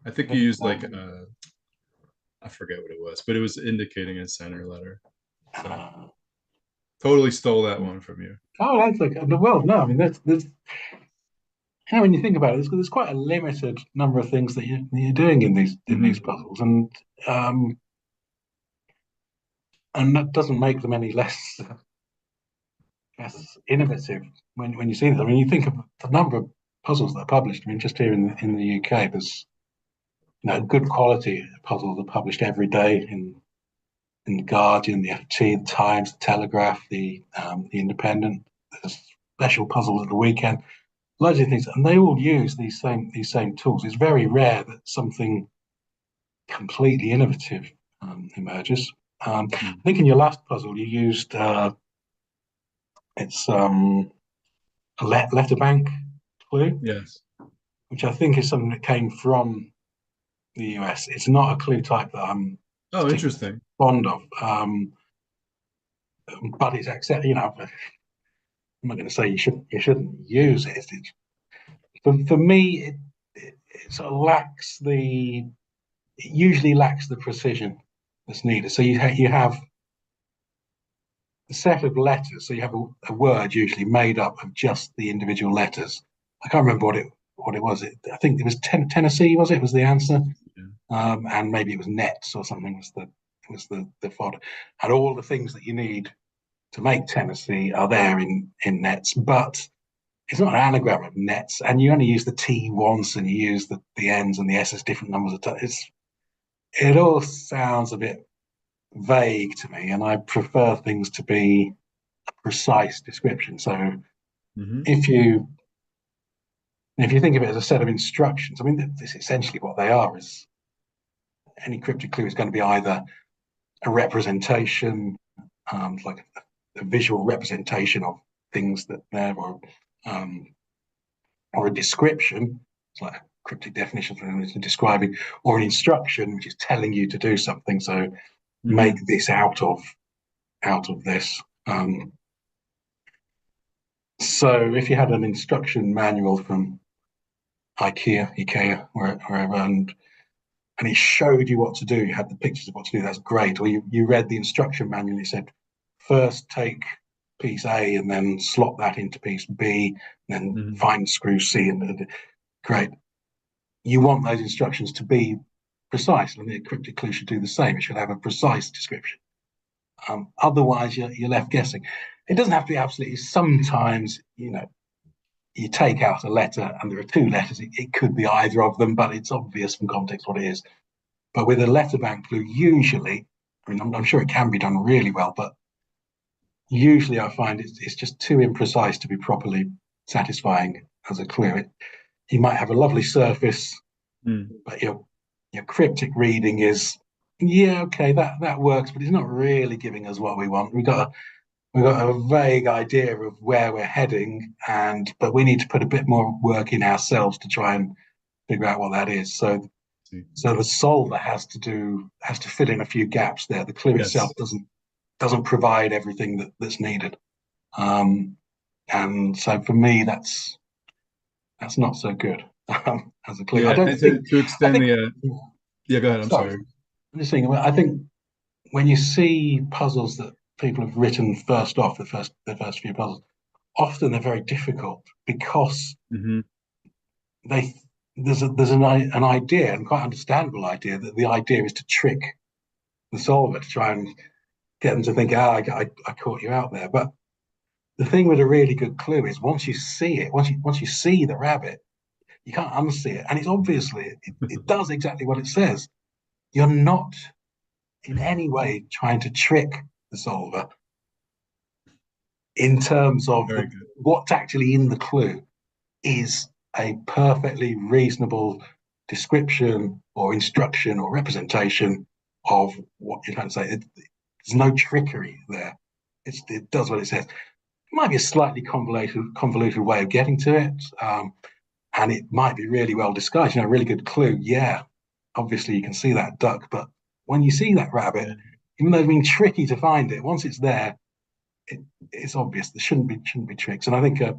I think you Okay. used like I forget what it was, but it was indicating a center letter. So Uh, totally stole that one from you. oh, that's like well, no, I mean that's when you think about it, there's quite a limited number of things that you're doing in these Hmm. puzzles, um, and that doesn't make them any less innovative when you see them. I mean, you think of the number of puzzles that are published. I mean, just here in the UK, there's good quality puzzles are published every day in the Guardian, the FT, the Times, the Telegraph, the Independent. There's special puzzles at the weekend, loads of things, and they all use these same tools. It's very rare that something completely innovative emerges. I think in your last puzzle you used it's letter bank clue, Yes. which I think is something that came from the US. It's not a clue type that I'm Oh, particularly interesting. fond of, but it's accept. I'm not going to say you shouldn't use it. For me, it sort of lacks it usually lacks the precision that's needed. So you have a set of letters. So you have a word usually made up of just the individual letters. I can't remember what it was. I think it was Tennessee. Was it? Was the answer? Yeah. And maybe it was nets or something. Was the fodder, and all the things that you need to make Tennessee are there in nets, but it's not an anagram of nets, and you only use the T once, and you use the N's and the S's different numbers of times. It all sounds a bit vague to me, and I prefer things to be a precise description. So Hmm. if you if you think of it as a set of instructions, I mean, this is essentially what they are. Is any cryptic clue is going to be either a representation, like a visual representation of things that there, um, or a description. It's like a cryptic definition for describing, or an instruction, which is telling you to do something. So make Hmm. this out of this. So if you had an instruction manual from IKEA, wherever, and it showed you what to do, you had the pictures of what to do, that's great. Or you read the instruction manual, it said, first take piece A and then slot that into piece B, and then Hmm. find screw C, and great. You want those instructions to be precise, and the cryptic clue should do the same. It should have a precise description. Otherwise, you're left guessing. It doesn't have to be absolutely. Sometimes, you take out a letter and there are two letters. It could be either of them, but it's obvious from context what it is. But with a letter bank clue, usually, I mean, I'm sure it can be done really well, but usually I find it's just too imprecise to be properly satisfying as a clue. You might have a lovely surface, Mm. but your cryptic reading is, yeah, okay, that works, but it's not really giving us what we want. We've got a vague idea of where we're heading, but we need to put a bit more work in ourselves to try and figure out what that is. So the solver has to fill in a few gaps there. The clue itself Yes. doesn't provide everything that's needed. Um, and so for me, that's not so good as a clue. I Yeah, don't and to think. to I extend think. the yeah, go ahead. I'm Sorry, sorry. I'm just thinking. I think when you see puzzles that people have written first off, the first few puzzles, often they're very difficult because Hmm. they there's an idea, and quite understandable idea, that the idea is to trick the solver to try and get them to think, I caught you out there. But the thing with a really good clue is once you see it, once you see the rabbit, you can't unsee it, and it's obviously it does exactly what it says. You're not in any way trying to trick the solver in terms of Very good. what's actually in the clue is a perfectly reasonable description or instruction or representation of what you're trying to say. There's no trickery there. It does what it says. It might be a slightly convoluted way of getting to it, and it might be really well disguised. A really good clue. Yeah, obviously you can see that duck, but when you see that rabbit, Yeah. even though it's been tricky to find it, once it's there, it, it's obvious. There shouldn't be tricks, and I think a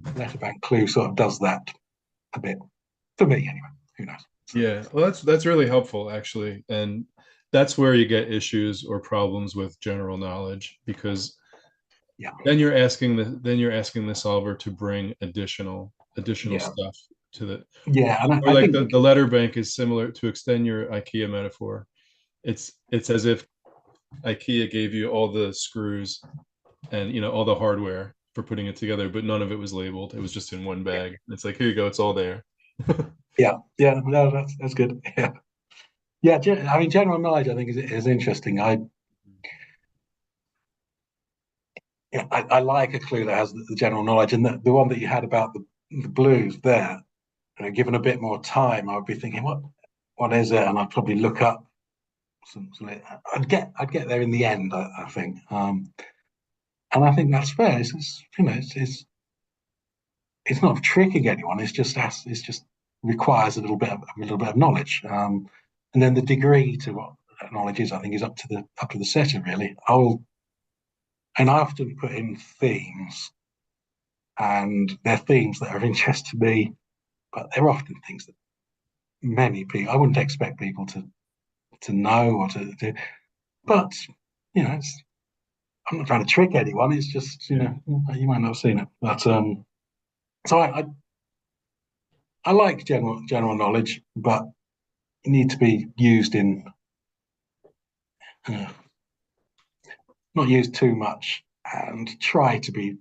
letterbank clue sort of does that a bit for me anyway. Who knows? So, Yeah, well, that's really helpful actually, and that's where you get issues or problems with general knowledge because yeah, then you're asking the solver to bring additional yeah, stuff to the yeah, and or I like think the letter bank is similar to extend your IKEA metaphor. It's as if IKEA gave you all the screws and all the hardware for putting it together, but none of it was labeled. It was just in one bag. It's like, here you go, it's all there. yeah, no, that's good. Yeah, yeah. I mean, general knowledge I think is interesting. I like a clue that has the general knowledge, and the one that you had about the blues there. Given a bit more time, I would be thinking, what is it? And I'd probably look up I'd get there in the end. I think, and I think that's fair. It's it's not tricking anyone. It's just requires a little bit of knowledge. And then the degree to what that knowledge is, I think, is up to the setter really. I often put in themes, and they're themes that are of interest to me, but they're often things that many people I wouldn't expect people to know or to do. But I'm not trying to trick anyone. It's just Yeah. you might not have seen it, but so I like general knowledge, but it need to be used in uh, not used too much, and try to be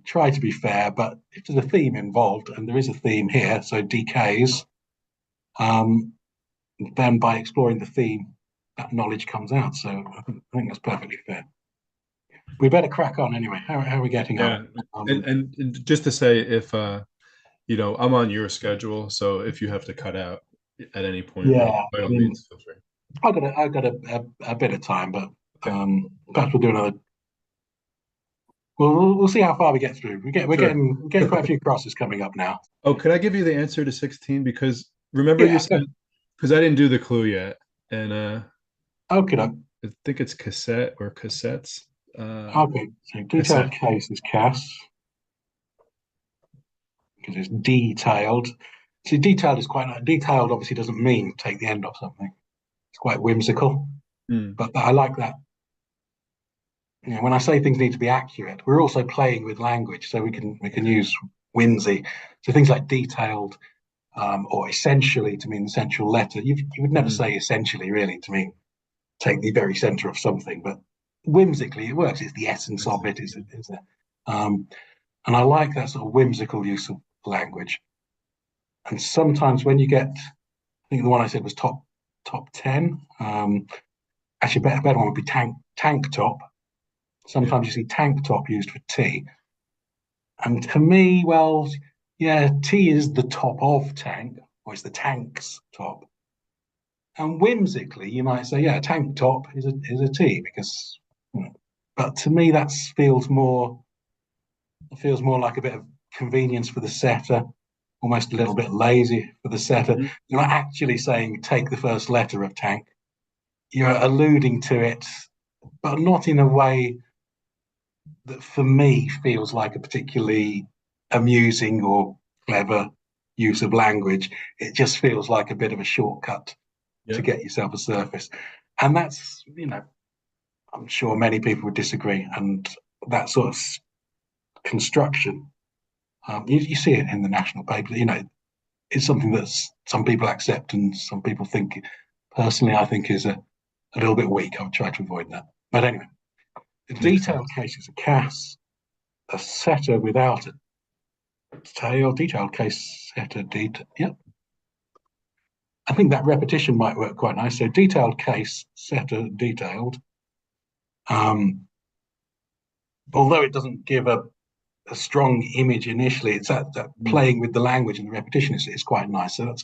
fair. But if there's a theme involved, and there is a theme here, so decays, um, then by exploring the theme, that knowledge comes out. So I think that's perfectly fair. We better crack on anyway. How are we getting Yeah. on? And just to say, if I'm on your schedule, so if you have to cut out at any point, Yeah, by I all mean, means, feel free. I've got a bit of time, but Okay. perhaps we'll do another. We'll see how far we get through. We're Sure. getting quite a few crosses coming up now. Oh, could I give you the answer to 16? Because remember you Yeah. said, because I didn't do the clue yet, and Okay. I think it's cassette or cassettes. Okay. So detailed Cassette. case is Cass because it's detailed. See, detailed is quite detailed. Obviously, doesn't mean take the end off something. It's quite whimsical, Hmm. but I like that. When I say things need to be accurate, we're also playing with language, so we can use whimsy. So things like detailed or essentially to mean the central letter. You would never Hmm. say essentially really to mean take the very center of something, but whimsically it works. It's the I essence of see. it, is it? Um, and I like that sort of whimsical use of language. And sometimes when you get, I think the one I said was top 10. Actually, a better one would be tank top. Yeah. Sometimes you see tank top used for T. And to me, well, yeah, T is the top of tank, or it's the tank's top. And whimsically, you might say, yeah, tank top is a T because, but to me, that feels more like a bit of convenience for the setter, almost a I little see. bit lazy for the setter. Mhm. You're not actually saying take the first letter of tank. You're alluding to it, but not in a way that for me feels like a particularly amusing or clever use of language. It just feels like a bit of a shortcut to Yeah. get yourself a surface. And I'm sure many people would disagree. And that sort of construction, you see it in the national paper, it's something that some people accept and some people think, personally, I think is a little bit weak. I would try to avoid that. But anyway, the Makes detailed sense. case is a Cass, a setter without a tail, detailed case setter, Yep. I think that repetition might work quite nice. So detailed case setter, detailed. Um, although it doesn't give a strong image initially, it's that Mhm. playing with the language and the repetition is quite nice. So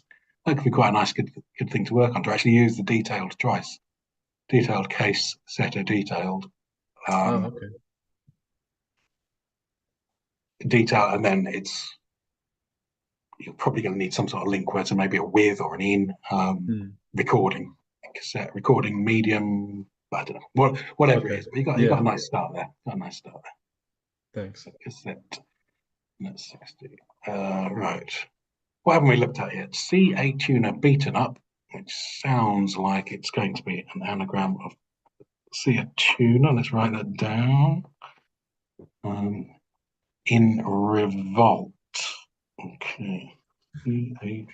that could be quite a nice, good thing to work on, to actually use the detailed twice. Detailed case setter, detailed. Oh, Um, okay. detail, and then you're probably going to need some sort of link word, so maybe a with or an in, Hmm. recording, cassette recording medium. I don't know whatever it Okay. is. But you got a Yeah. nice start there. Got a nice start there. Thanks. So cassette. That's 60. Right. What haven't we looked at yet? See a tuner beaten up, which sounds like it's going to be an anagram of see a tuner. Let's write that down. Um, in revolt. Okay. C-A-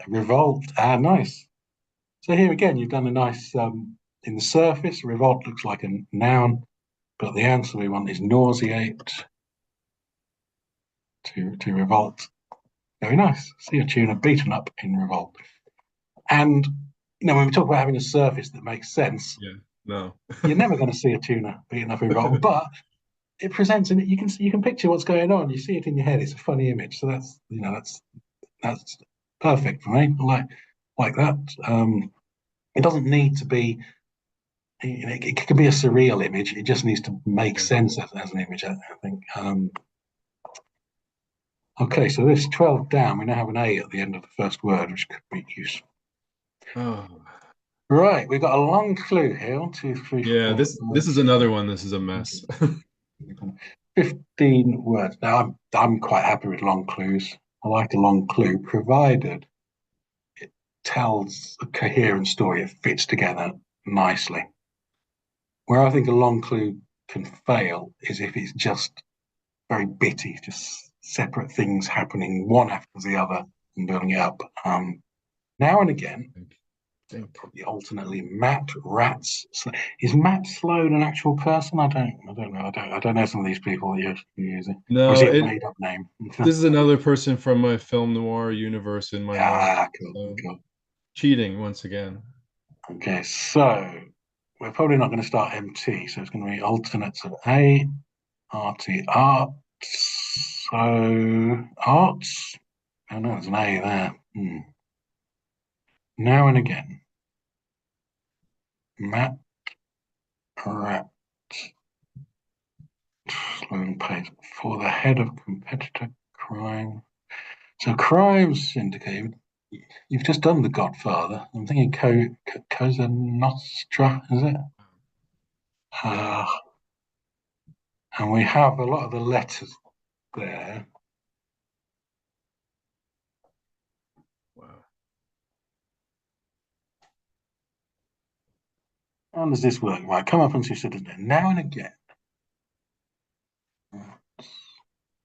revolt. Ah, nice. So here again, you've done a nice in the surface. Revolt looks like a noun, but the answer we want is nauseate to revolt. Very nice. See a tuner beaten up in revolt. And when we talk about having a surface that makes sense, Yeah. No. you're never going to see a tuner beaten up in revolt, but it presents and you can picture what's going on. You see it in your head. It's a funny image. So that's perfect for me. I like that. It doesn't need to be. It can be a surreal image. It just needs to make Okay. sense as an image. I think. Okay, so this 12 down. We now have an A at the end of the first word, which could be useful. Oh, Right, we've got a long clue here. 1, 2, 3, yeah. 4, This is another one. This is a mess. 15 words. Now, I'm quite happy with long clues. I like a long clue, provided it tells a coherent story. It fits together nicely. Where I think a long clue can fail is if it's just very bitty, just separate things happening one after the other and building it up. Now and again, Think. probably alternately, Matt Rats. Is Matt Sloan an actual person? I don't know. I don't know some of these people that you're using. Or is No, he a made up name? this is another person from my film noir universe in my mind. Cool, So cool. cheating once again. Okay, so we're probably not going to start MT, so it's going to be alternates of A, RT, Arts. So Arts. Oh no, there's an A there. Now and again, Matt Rat Sloan pays for the head of competitor crime. So crime syndicate. You've just done The Godfather. I'm thinking Cosa Nostra, is it? Yeah. Uh, and we have a lot of the letters there. Wow. How does this work? Right, come up and see citizen. Now and again,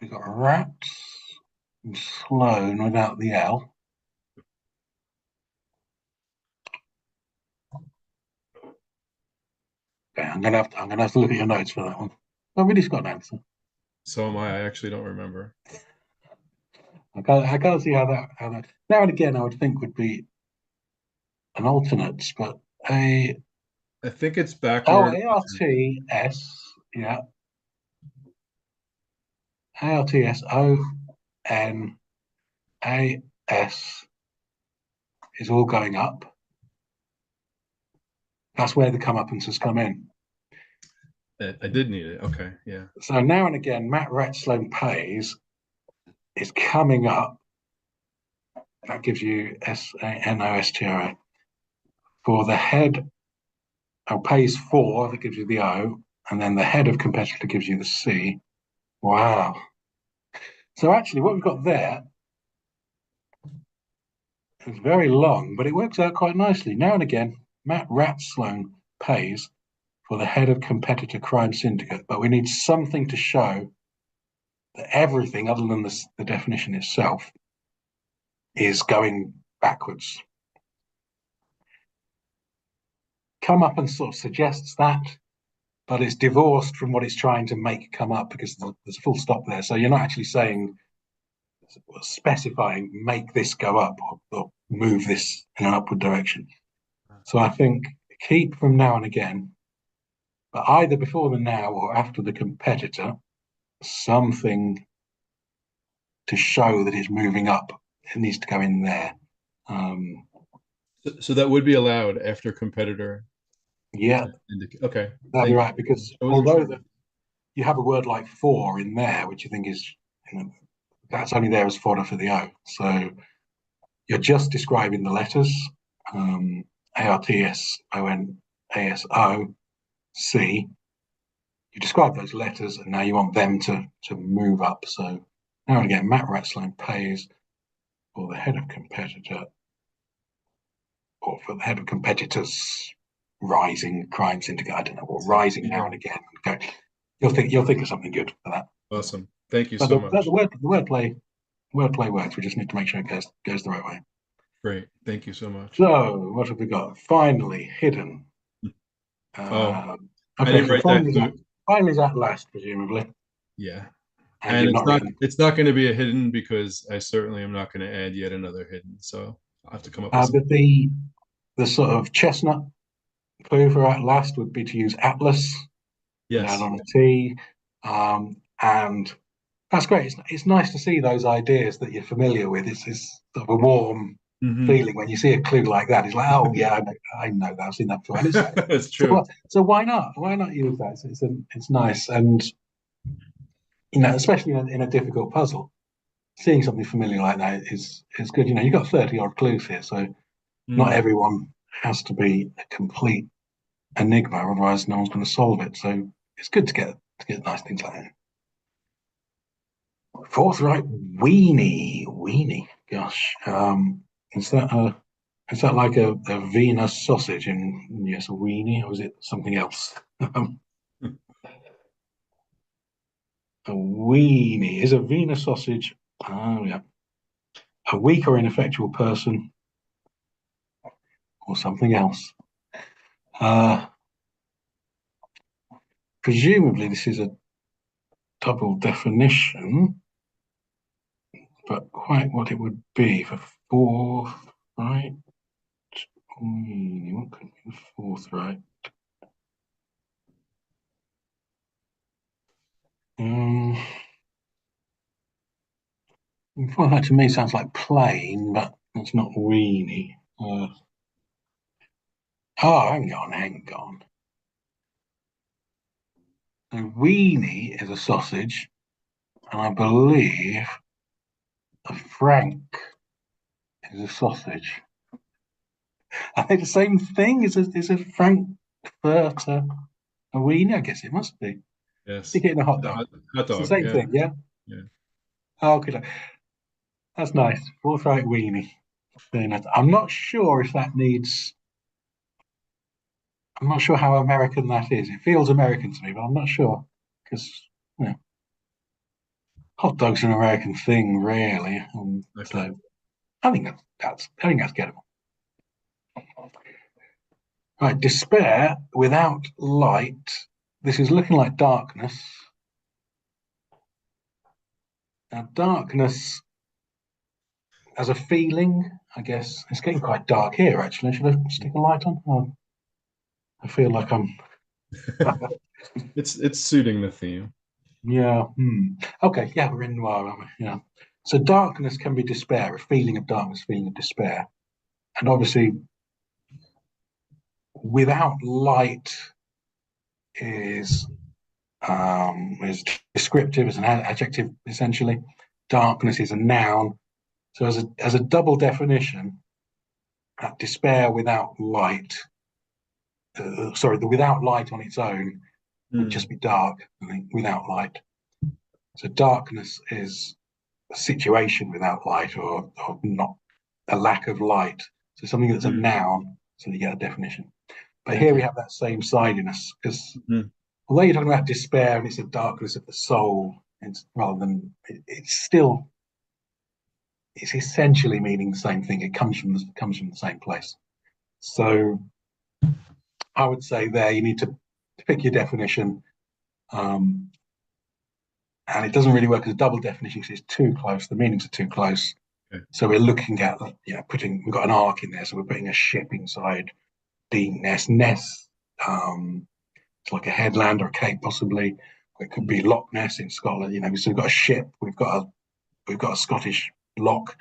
we've got rats and Sloan without the L. Okay, I'm gonna have to look at your notes for that one. Nobody's got an answer. So am I. I actually don't remember. I can't see how that now and again I would think would be an alternate, but a I think it's oh backward. ARTS, yeah, ARTSONAS is all going up. That's where the comeuppance come in. I did need it. Okay. Yeah. So now and again, Matt Ratslow pays is coming up. That gives you SANOSTRA. For the head, pays for, that gives you the O, and then the head of competitor gives you the C. Wow. So actually, what we've got there is very long, but it works out quite nicely. Now and again, Matt Ratsloan pays for the head of competitor crime syndicate, but we need something to show that everything other than the definition itself is going backwards. Come up and sort of suggests that, but it's divorced from what it's trying to make come up because there's a full stop there. So you're not actually saying, specifying, make this go up or move this in an upward direction. So I think keep from now and again, but either before the now or after the competitor, something to show that it's moving up. It needs to go in there. So that would be allowed after competitor Yeah, to indicate. Okay. that'd be Thank right. you. Because I wasn't although sure. you have a word like for in there, which you think is, that's only there as fodder for the O. So you're just describing the letters, ARTSONASOC. You describe those letters, and now you want them to move up. So now and again, Matt Ratsloan pays for the head of competitor, or for the head of competitors rising crime syndicate. I don't know, or rising now Yeah. and again. Okay, you'll think of something good for that. Awesome. Thank you But so the much. wordplay works. We just need to make sure it goes the right way. Great. Thank you so much. So what have we got? Finally, hidden. Oh, Uh, I okay, didn't so write that clue. finally is at last, presumably, Yeah. and And you've not written. it's not going to be a hidden because I certainly am not going to add yet another hidden. So I'll have to come up with some. But the sort of chestnut clue for at last would be to use Atlas and add Yes. on a T, and that's great. It's nice to see those ideas that you're familiar with. It's sort of a warm Hmm. feeling when you see a clue like that. It's like, oh yeah, I know that. I've seen that before. And it's It's so true. so why not? Why not use that? It's nice, and especially in a difficult puzzle, seeing something familiar like that is good. You've got 30 odd clues here, so not Mm. everyone has to be a complete enigma, otherwise no one's going to solve it. So it's good to get nice things like that. Forthright weenie. Gosh, is that like a Venus sausage in yes a weenie, or is it something else? A weenie is a Venus sausage. Oh yeah, a weak or ineffectual person, or something else. Uh, Presumably this is a double definition, but quite what it would be for forthright. What could be forthright? Um, Forthright to me sounds like plain, but it's not weenie. Hang on. A weenie is a sausage, and I believe a frank is a sausage. Are they the same thing? Is a frankfurter a weenie? I guess it must be. Yes. Stick it in a hot The dog. hot It's the dog. same Yeah. thing, yeah? Yeah. Oh, okay, that's nice. Forthright weenie. Very nice. I'm not sure how American that is. It feels American to me, but I'm not sure because you know, hot dogs are an American thing, really. Okay. So I think that's gettable. Right, despair without light. This is looking like darkness. Now, darkness as a feeling, I guess it's getting quite dark here. Actually, should I stick a light on? Oh, I feel like I'm. It's suiting the theme. Yeah. Okay. Yeah, we're in noir, aren't we? Yeah. So darkness can be despair, a feeling of darkness, feeling of despair, and obviously without light is is descriptive, is an adjective essentially. Darkness is a noun. So as a double definition, despair without light, the without light on its own would just Mm. be dark. I think without light. So darkness is a situation without light, or not a lack of light. So something that's a Mm. noun, so you get a definition. But here we Okay. have that same sidiness because Mm. although you're talking about despair and it's a darkness of the soul, rather than it's essentially meaning the same thing. It comes from the same place. So I would say there you need to pick your definition, um, and it doesn't really work as a double definition because it's too close. The meanings are too close. Okay. So we're looking at we've got an arc in there, so we're putting a ship inside the Ness. Ness, it's like a headland or a cape possibly. It could be Mm. Loch Ness in Scotland. So we've got a ship. We've got a Scottish loch.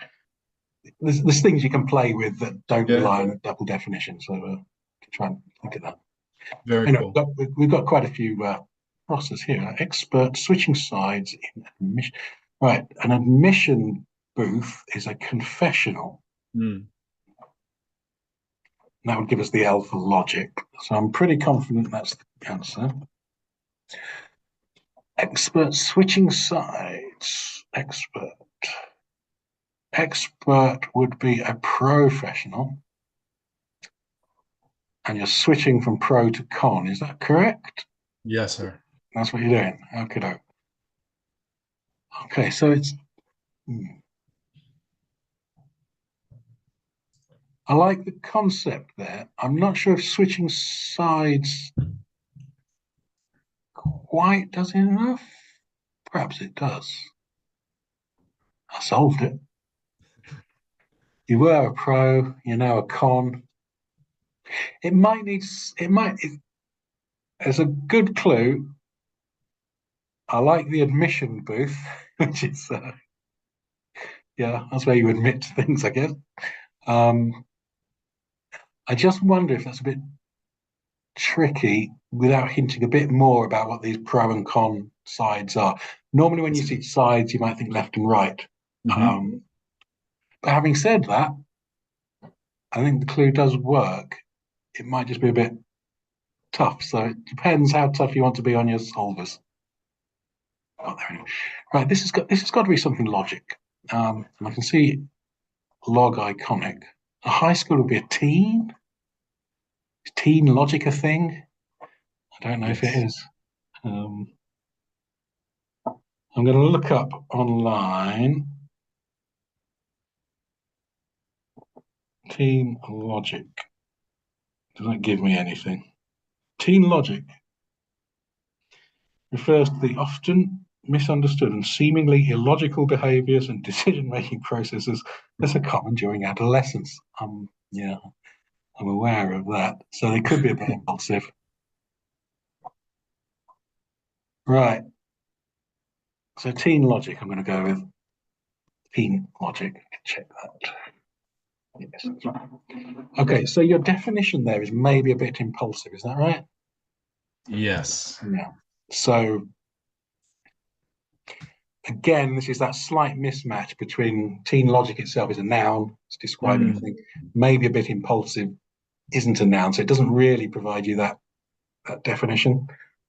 There's things you can play with that don't Yeah. rely on a double definition. So can try and look at that. Very Anyway, cool. we've got quite a few crosses here. Expert switching sides in admission. Right, an admission booth is a confessional. Mm. That would give us the L for logic. So I'm pretty confident that's the answer. Expert switching sides. Expert would be a professional, and you're switching from pro to con. Is that correct? Yes, sir. That's what you're doing. Okay. Okay, so it's. I like the concept there. I'm not sure if switching sides quite does enough. Perhaps it does. I solved it. You were a pro, you're now a con. It might need. It might. As a good clue, I like the admission booth, which is yeah, that's where you admit to things, I guess. Um, I just wonder if that's a bit tricky without hinting a bit more about what these pro and con sides are. Normally, when you see sides, you might think left and right. Mm-hmm. But having said that, I think the clue does work. It might just be a bit tough. So it depends how tough you want to be on your solvers. Oh, there we go. Right, this has got to be something logic. I can see log iconic. A high school would be a teen. Is teen logic a thing? I don't know if it Yes. is. Um, I'm going to look up online teen logic. Doesn't give me anything. Teen logic refers to the often misunderstood and seemingly illogical behaviors and decision-making processes that are common during adolescence. Yeah, I'm aware of that. So they could be a bit impulsive. Right. So teen logic, I'm going to go with teen logic. Check that. Yes, that's right. Okay, so your definition there is maybe a bit impulsive, is that right? Yes. Yeah. So again, this is that slight mismatch between teen logic itself is a noun, it's describing a Mm. thing, maybe a bit impulsive isn't a noun, so it doesn't really provide you that definition.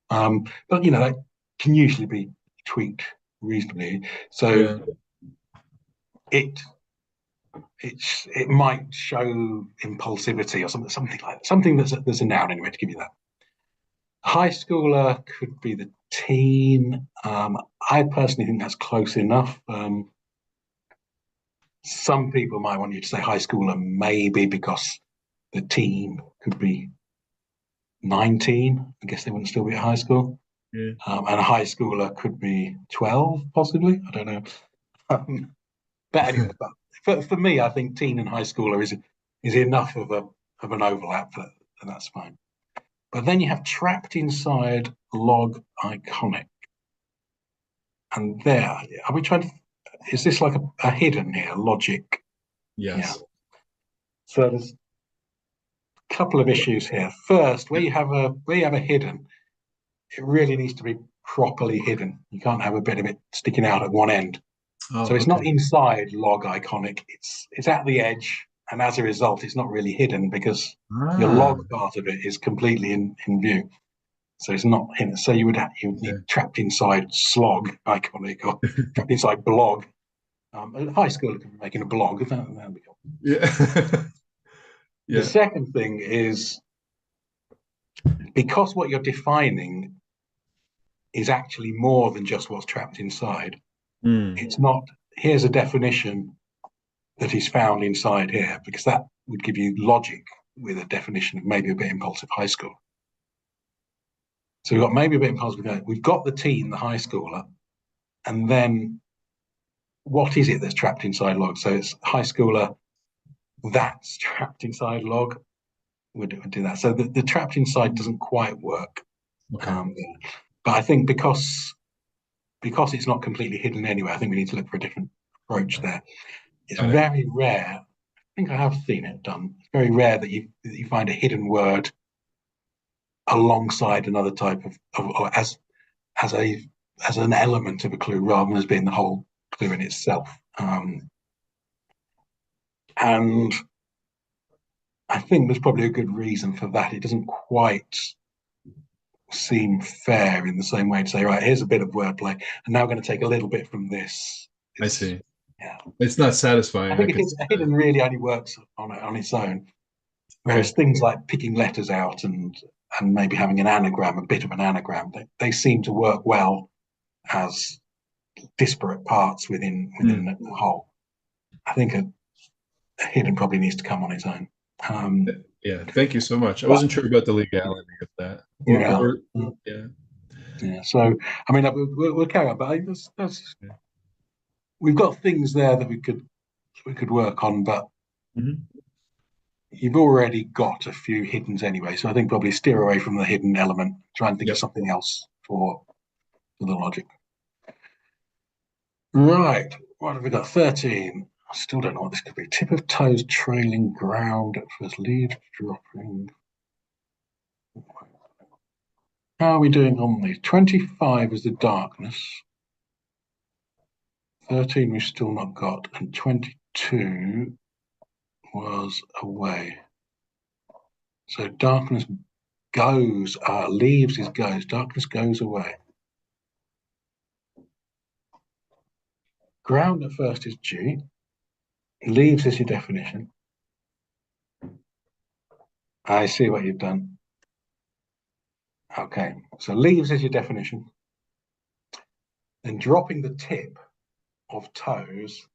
But that can usually be tweaked reasonably. So Yeah. it it might show impulsivity or something like that. Something that's a noun anyway to give you that. High schooler could be the teen. I personally think that's close enough. Some people might want you to say high schooler, maybe because the teen could be 19. I guess they wouldn't still be at high school. Yeah. And a high schooler could be 12, possibly. I don't know. But anyway, but for me, I think teen and high schooler is enough of an overlap and that's fine. But then you have trapped inside log iconic. And there, are we trying to, is this like a hidden here, logic? Yeah. Yes. So there's a couple of issues here. First, where you have a hidden, it really needs to be properly hidden. You can't have a bit of it sticking out at one end. Oh, So it's not okay. inside log iconic, it's at the edge, and as a result, it's not really hidden because your Ah, log part of it is completely in view. So it's not hidden. So you would need okay. trapped inside slog iconic or trapped inside blog. A high schooler could be making a blog. That'd be cool. Yeah. The Yeah. second thing is because what you're defining is actually more than just what's trapped inside. Mm. It's not, here's a definition that is found inside here, because that would give you logic with a definition of maybe a bit impulsive high school. So we've got maybe a bit impulsive. We've got the teen, the high schooler, and then what is it that's trapped inside log? So it's high schooler that's trapped inside log. Would do that. So the trapped inside doesn't quite work. Okay. Um, but I think because it's not completely hidden anyway, I think we need to look for a different approach there. It's Got it. very rare. I think I have seen it done. It's very rare that you find a hidden word alongside another type of or as a as an element of a clue rather than as being the whole clue in itself. And I think there's probably a good reason for that. It doesn't quite seem fair in the same way to say, right, here's a bit of wordplay, and now we're going to take a little bit from this. I It's see. yeah. It's not I satisfying. I think could see a that. hidden really only works on its own. Whereas Okay. things like picking letters out and maybe having an anagram, a bit of an anagram, they seem to work well as disparate parts within Mm. the whole. I think a hidden probably needs to come on its own. Um, Yeah. Thank you so much. I but wasn't sure about the legality of that. yeah, Or yeah. yeah. So I mean, we'll carry on. But we've got things there that we could work on, but Mhm. you've already got a few hiddens anyway. So I think probably steer away from the hidden element. Try and think of Yep. something else for the logic. Right. What have we got? 13. I still don't know what this could be. Tip of toes trailing ground at first, leaves dropping. How are we doing on these? 25 is the darkness. 13 we've still not got, and 22 was away. So darkness goes, leaves is goes, darkness goes away. Ground at first is G. Leaves is your definition. I see what you've done. Okay, so leaves is your definition. Then dropping the tip of toes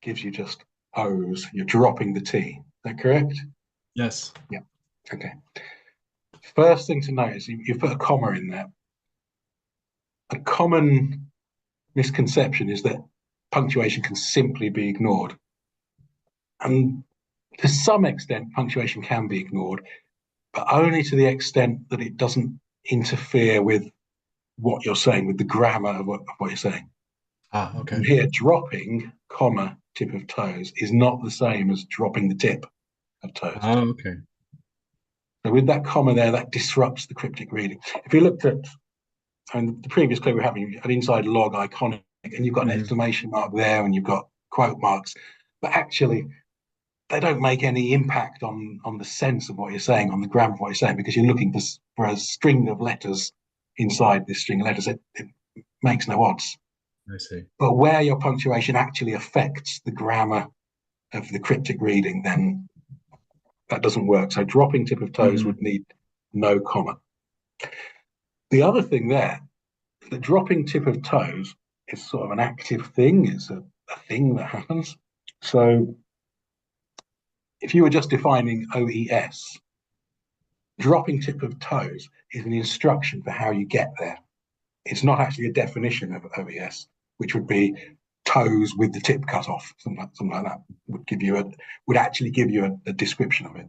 gives you just O's. You're dropping the T. Is that correct? Yes. Yeah. Okay. First thing to notice, you've put a comma in there. A common misconception is that punctuation can simply be ignored. And to some extent, punctuation can be ignored, but only to the extent that it doesn't interfere with what you're saying, with the grammar of what you're saying. Okay. And here, dropping, comma, tip of toes is not the same as dropping the tip of toes. Okay. So with that comma there, that disrupts the cryptic reading. If you looked at the previous clue we're having, an inside log iconic, and you've got an exclamation mark there, and you've got quote marks, but actually they don't make any impact on the sense of what you're saying, on the grammar of what you're saying, because you're looking for a string of letters inside this string of letters. It makes no odds. I see. But where your punctuation actually affects the grammar of the cryptic reading, then that doesn't work. So dropping tip of toes would need no comma. The other thing there, the dropping tip of toes is sort of an active thing. It's a thing that happens. So if you were just defining OES, dropping tip of toes is an instruction for how you get there. It's not actually a definition of OES, which would be toes with the tip cut off, something like that would actually give you a description of it.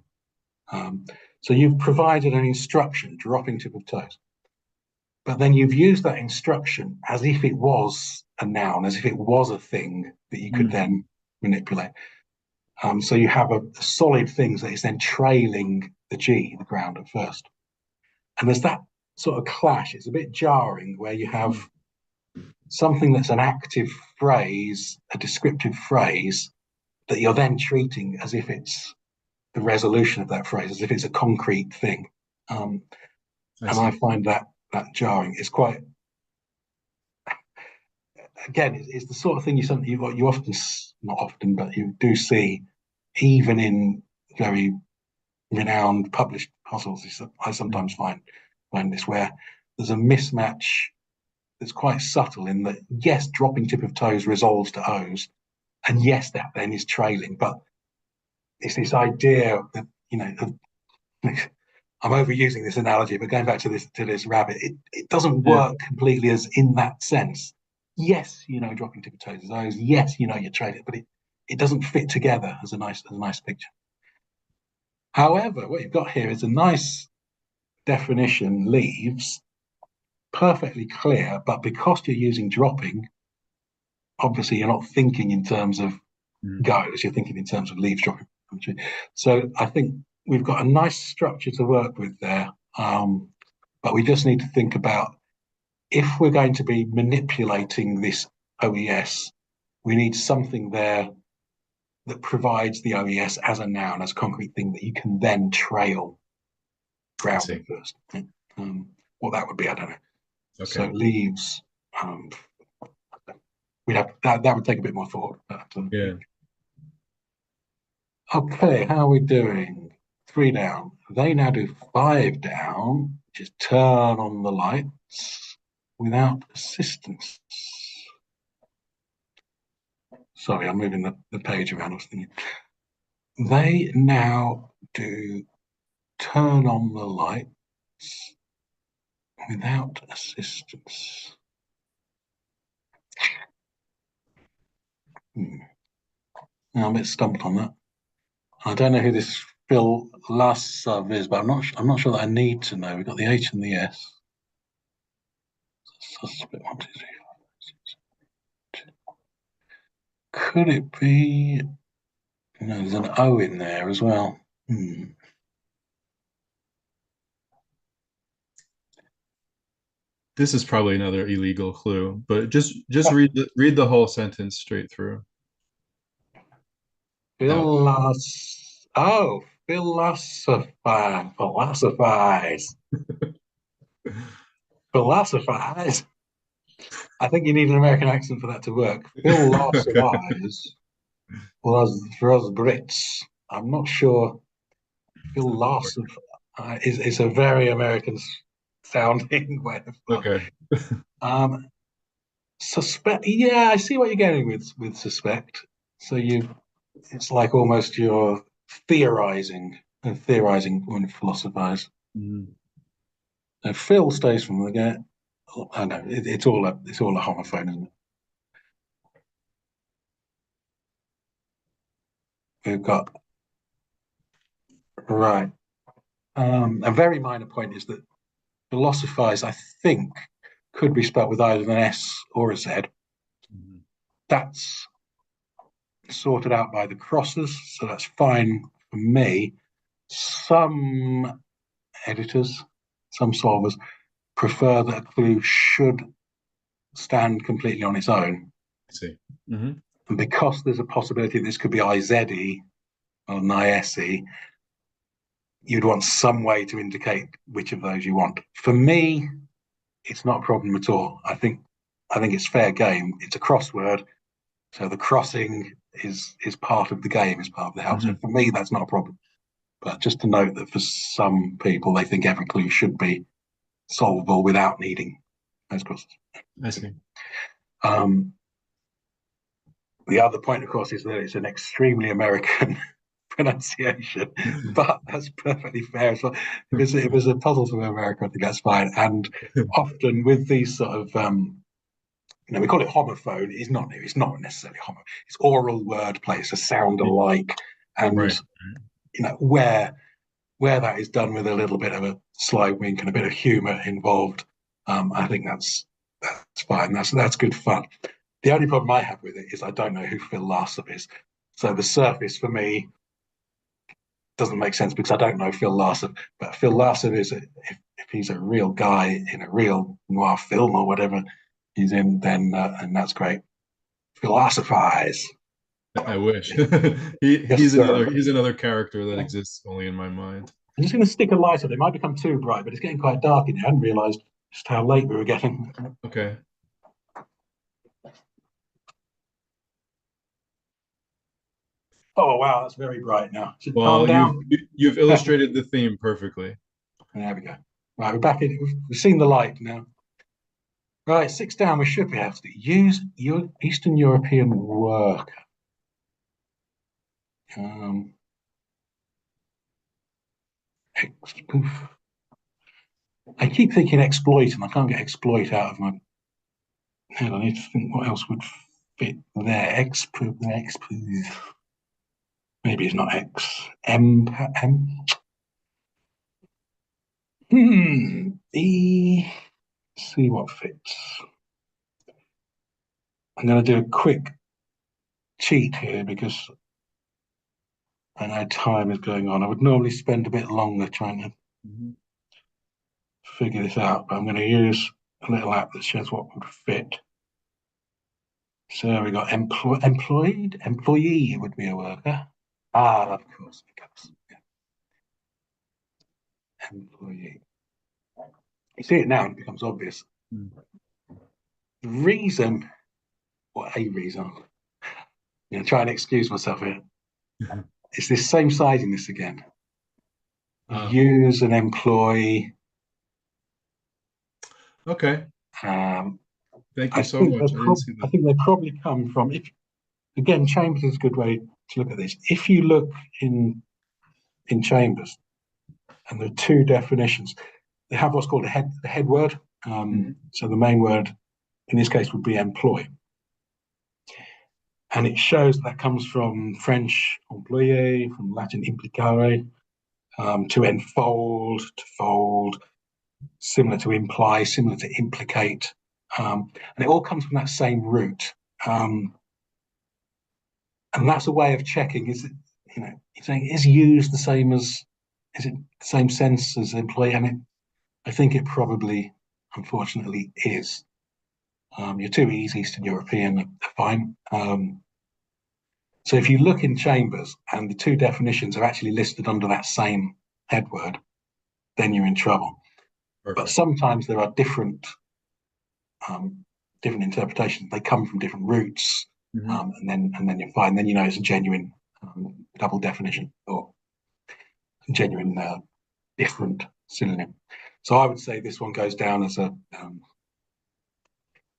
So you've provided an instruction, dropping tip of toes, but then you've used that instruction as if it was a noun, as if it was a thing that you could then manipulate. So you have a solid thing that is then trailing the G, the ground at first. And there's that sort of clash. It's a bit jarring where you have something that's an active phrase, a descriptive phrase, that you're then treating as if it's the resolution of that phrase, as if it's a concrete thing. And I find that jarring. It's quite, again, it's the sort of thing you often, not often, but you do see even in very renowned published puzzles. I sometimes find this where there's a mismatch that's quite subtle in that, yes, dropping tip of toes resolves to O's, and yes, that then is trailing, but it's this idea that, I'm overusing this analogy, but going back to this rabbit, it doesn't work completely as in that sense. Yes, dropping tip of toes is O's. Yes, you're trailing, but it doesn't fit together as a nice picture. However, what you've got here is a nice definition, leaves, perfectly clear, but because you're using dropping, obviously you're not thinking in terms of goes, you're thinking in terms of leaves dropping. So I think we've got a nice structure to work with there, but we just need to think about, if we're going to be manipulating this OES, we need something there that provides the OES as a noun, as a concrete thing that you can then trail ground first. What that would be, I don't know. Okay. So leaves, we'd have that would take a bit more thought. Yeah. Okay, how are we doing? 3 down. They now do 5 down, which is turn on the lights without assistance. Sorry, I'm moving the page around. I was thinking. They now do turn on the lights without assistance. Now I'm a bit stumped on that. I don't know who this Phil Lassav is, but I'm not sure that I need to know. We've got the H and the S. Suspect 1, 2, 3, 4, 5, 6, 7, 8. Could it be? No, there's an O in there as well. This is probably another illegal clue, but just read the whole sentence straight through. That would Philosophize. Philosophize. I think you need an American accent for that to work. Philosophize for us Brits. I'm not sure. Philosophize is a very American sounding way of okay. um, suspect. Yeah, I see what you're getting with suspect. So it's like almost you're theorizing and theorizing when you philosophize. Mhm. And Phil stays from the get. I know it's all a homophone, isn't it? We've got right. A very minor point is that philosophize, I think, could be spelled with either an S or a Z. Mhm. That's sorted out by the crosses, so that's fine for me. Some editors, some solvers prefer that a clue should stand completely on its own. I see. Hmm. And because there's a possibility this could be IZE or NISE, you'd want some way to indicate which of those you want. For me, it's not a problem at all. I think it's fair game. It's a crossword, so the crossing is part of the game, is part of the house. So Hmm. for me, that's not a problem. But just to note that for some people, they think every clue should be solvable without needing those crosses. I see. Um, the other point, of course, is that it's an extremely American pronunciation, but that's perfectly fair as well. If it's a puzzle from America, I think that's fine. And often with these sort of we call it homophone. It's not necessarily homo. It's oral wordplay. It's a sound alike, and Right. where that is done with a little bit of a sly wink and a bit of humour involved, I think that's fine. That's good fun. The only problem I have with it is I don't know who Phil Larson is. So the surface for me doesn't make sense because I don't know Phil Larson. But Phil Larson if he's a real guy in a real noir film or whatever he's in, then and that's great. Philosophize. I wish. Yes, sir. He's another character that exists only in my mind. I'm just going to stick a light on it. It might become too bright, but it's getting quite dark in here. I hadn't realised just how late we were getting. Okay. Oh, wow, that's very bright now. Should it calm Well, down? you've illustrated the theme perfectly. There we go. Right, we're back in. We've seen the light now. Right, 6 down. We should be able to use your Eastern European work. Um, I keep thinking exploit, and I can't get exploit out of my head. I need to think what else would fit there. Maybe it's not X. E. See what fits. I'm going to do a quick cheat here because I know time is going on. I would normally spend a bit longer trying to Mhm. figure this out, but I'm going to use a little app that shows what would fit. So we got employed, employee would be a worker. Ah, of course, because employee. You see it now, and it becomes obvious. Mm. The reason, or a reason, try and excuse myself here. It's this same sidiness again. Uh, Use and employ. okay. Um, Thank you I so think much. I didn't see I that. think they probably come from. If again, Chambers is a good way to look at this. If you look in Chambers, and there are two definitions, they have what's called the head word. Mhm. So the main word in this case would be employ, and it shows that comes from French employer, from Latin implicare, to enfold, to fold, similar to imply, similar to implicate, and it all comes from that same root. Um, And that's a way of checking. Is it, you're saying, is used the same as, is it the same sense as employee? I mean, I think it probably, unfortunately, is. Your two E's, Eastern European, are fine. So if you look in Chambers and the two definitions are actually listed under that same head word, then you're in trouble. But Perfect. sometimes there are different interpretations. They come from different roots, Mm-hmm. and then you're fine. Then you know it's a genuine double definition or genuine different synonym. So I would say this one goes down as a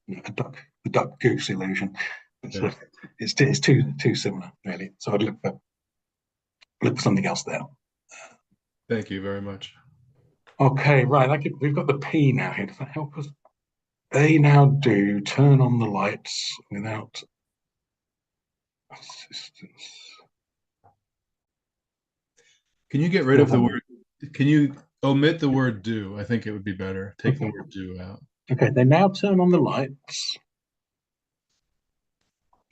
the duck goose illusion. Yeah. It's too similar, really. So I'd look for something else there. Thank you very much. Okay, right. We've got the P now here. Does that help us? They now do turn on the lights without assistance. Can you get rid of the word? Can you omit the word do? I think it would be better. Take the Okay. word do out. Okay, they now turn on the lights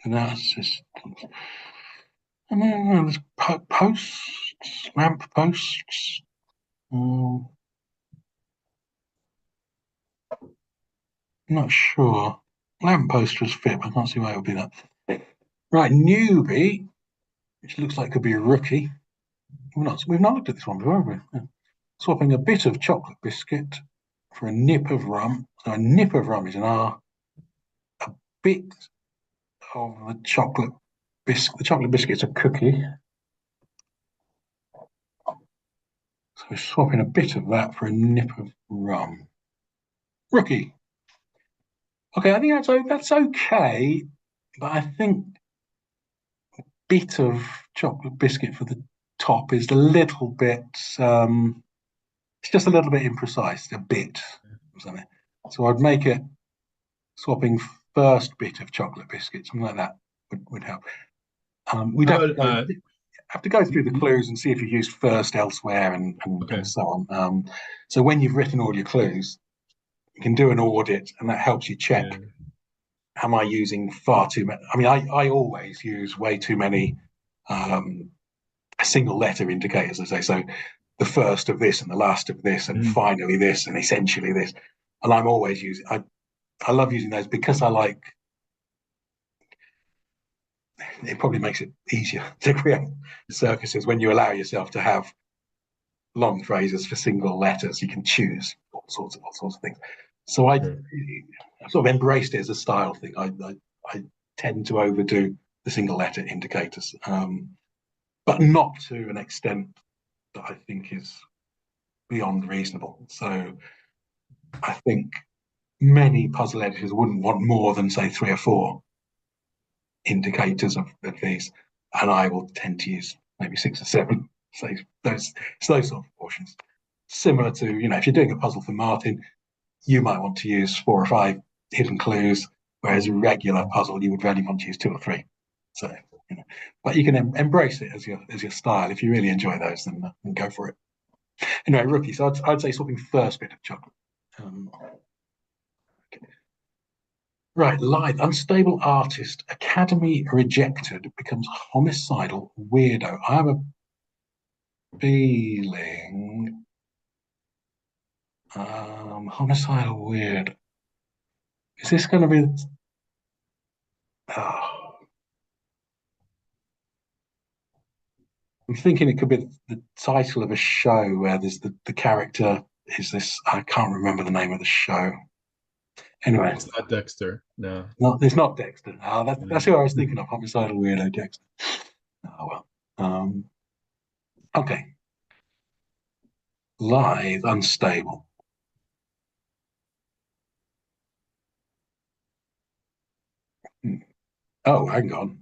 without assistance. And then there's posts, lamp posts. Not sure. Lamp post was fit, but I can't see why it would be that. Right, newbie, which looks like it could be a rookie. We've not looked at this one before, have we? Yeah. Swapping a bit of chocolate biscuit for a nip of rum. So a nip of rum is an R. A bit of the chocolate biscuit. The chocolate biscuit's a cookie. So we're swapping a bit of that for a nip of rum. Rookie. Okay, I think that's okay, but I think bit of chocolate biscuit for the top is a little bit. It's just a little bit imprecise. A bit or something. So I'd make it swapping first bit of chocolate biscuit, something like that would help. We'd How have to about go through the clues and see if you used first elsewhere okay. and so on. So when you've written all your clues, you can do an audit, and that helps you check: Yeah. am I using far too many? I mean, I always use way too many um, single letter indicators, as they say. So the first of this and the last of this, and Mhm. finally this, and essentially this. And I'm always using. I love using those because I like. It probably makes it easier to create circuses when you allow yourself to have long phrases for single letters. You can choose all sorts of things. So I Sure. sort of embraced it as a style thing. I tend to overdo the single letter indicators, but not to an extent that I think is beyond reasonable. So I think many puzzle editors wouldn't want more than, say, three or four indicators of these, and I will tend to use maybe six or seven. So those sort of proportions. Similar to, if you're doing a puzzle for Martin, you might want to use four or five hidden clues, whereas a regular puzzle you would really want to use two or three. So, but you can embrace it as your style. If you really enjoy those, then go for it. Anyway, rookie. So I'd say swapping first bit of chocolate. Okay. Right, live. Unstable artist. Academy rejected. Becomes homicidal weirdo. I have a feeling. Homicidal weird. Is this going to be? Oh, I'm thinking it could be the title of a show where there's the character is this. I can't remember the name of the show. Anyway, It's not Dexter. No. it's not Dexter. That's No. who I was thinking of. Homicidal weirdo Dexter. Oh well. Okay. Live, unstable. Hmm. Oh, hang on.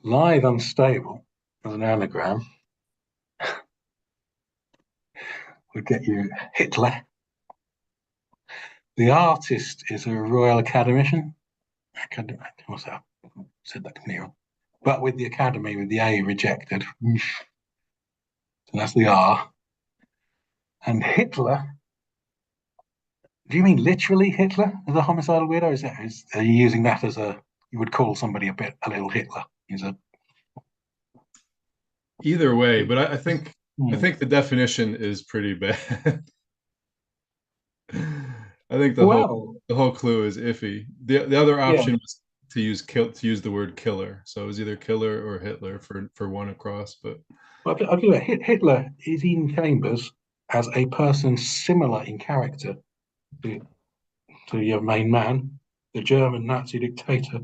Live, unstable as an anagram would get you Hitler. The artist is a Royal Academician. What's that? I said that clear. But with the Academy, with the A rejected. So that's the R. And Hitler. Do you mean literally Hitler as a homicidal weirdo? Are you using that as a you would call somebody a little Hitler. He's a Either way, but I hmm. think the definition is pretty bad. I think Well, the whole clue is iffy. The other yeah. option was to use the word killer. So it was either killer or Hitler for one across, but Well, I feel like Hitler is in chambers as a person similar in character to, to your main man, the German Nazi dictator,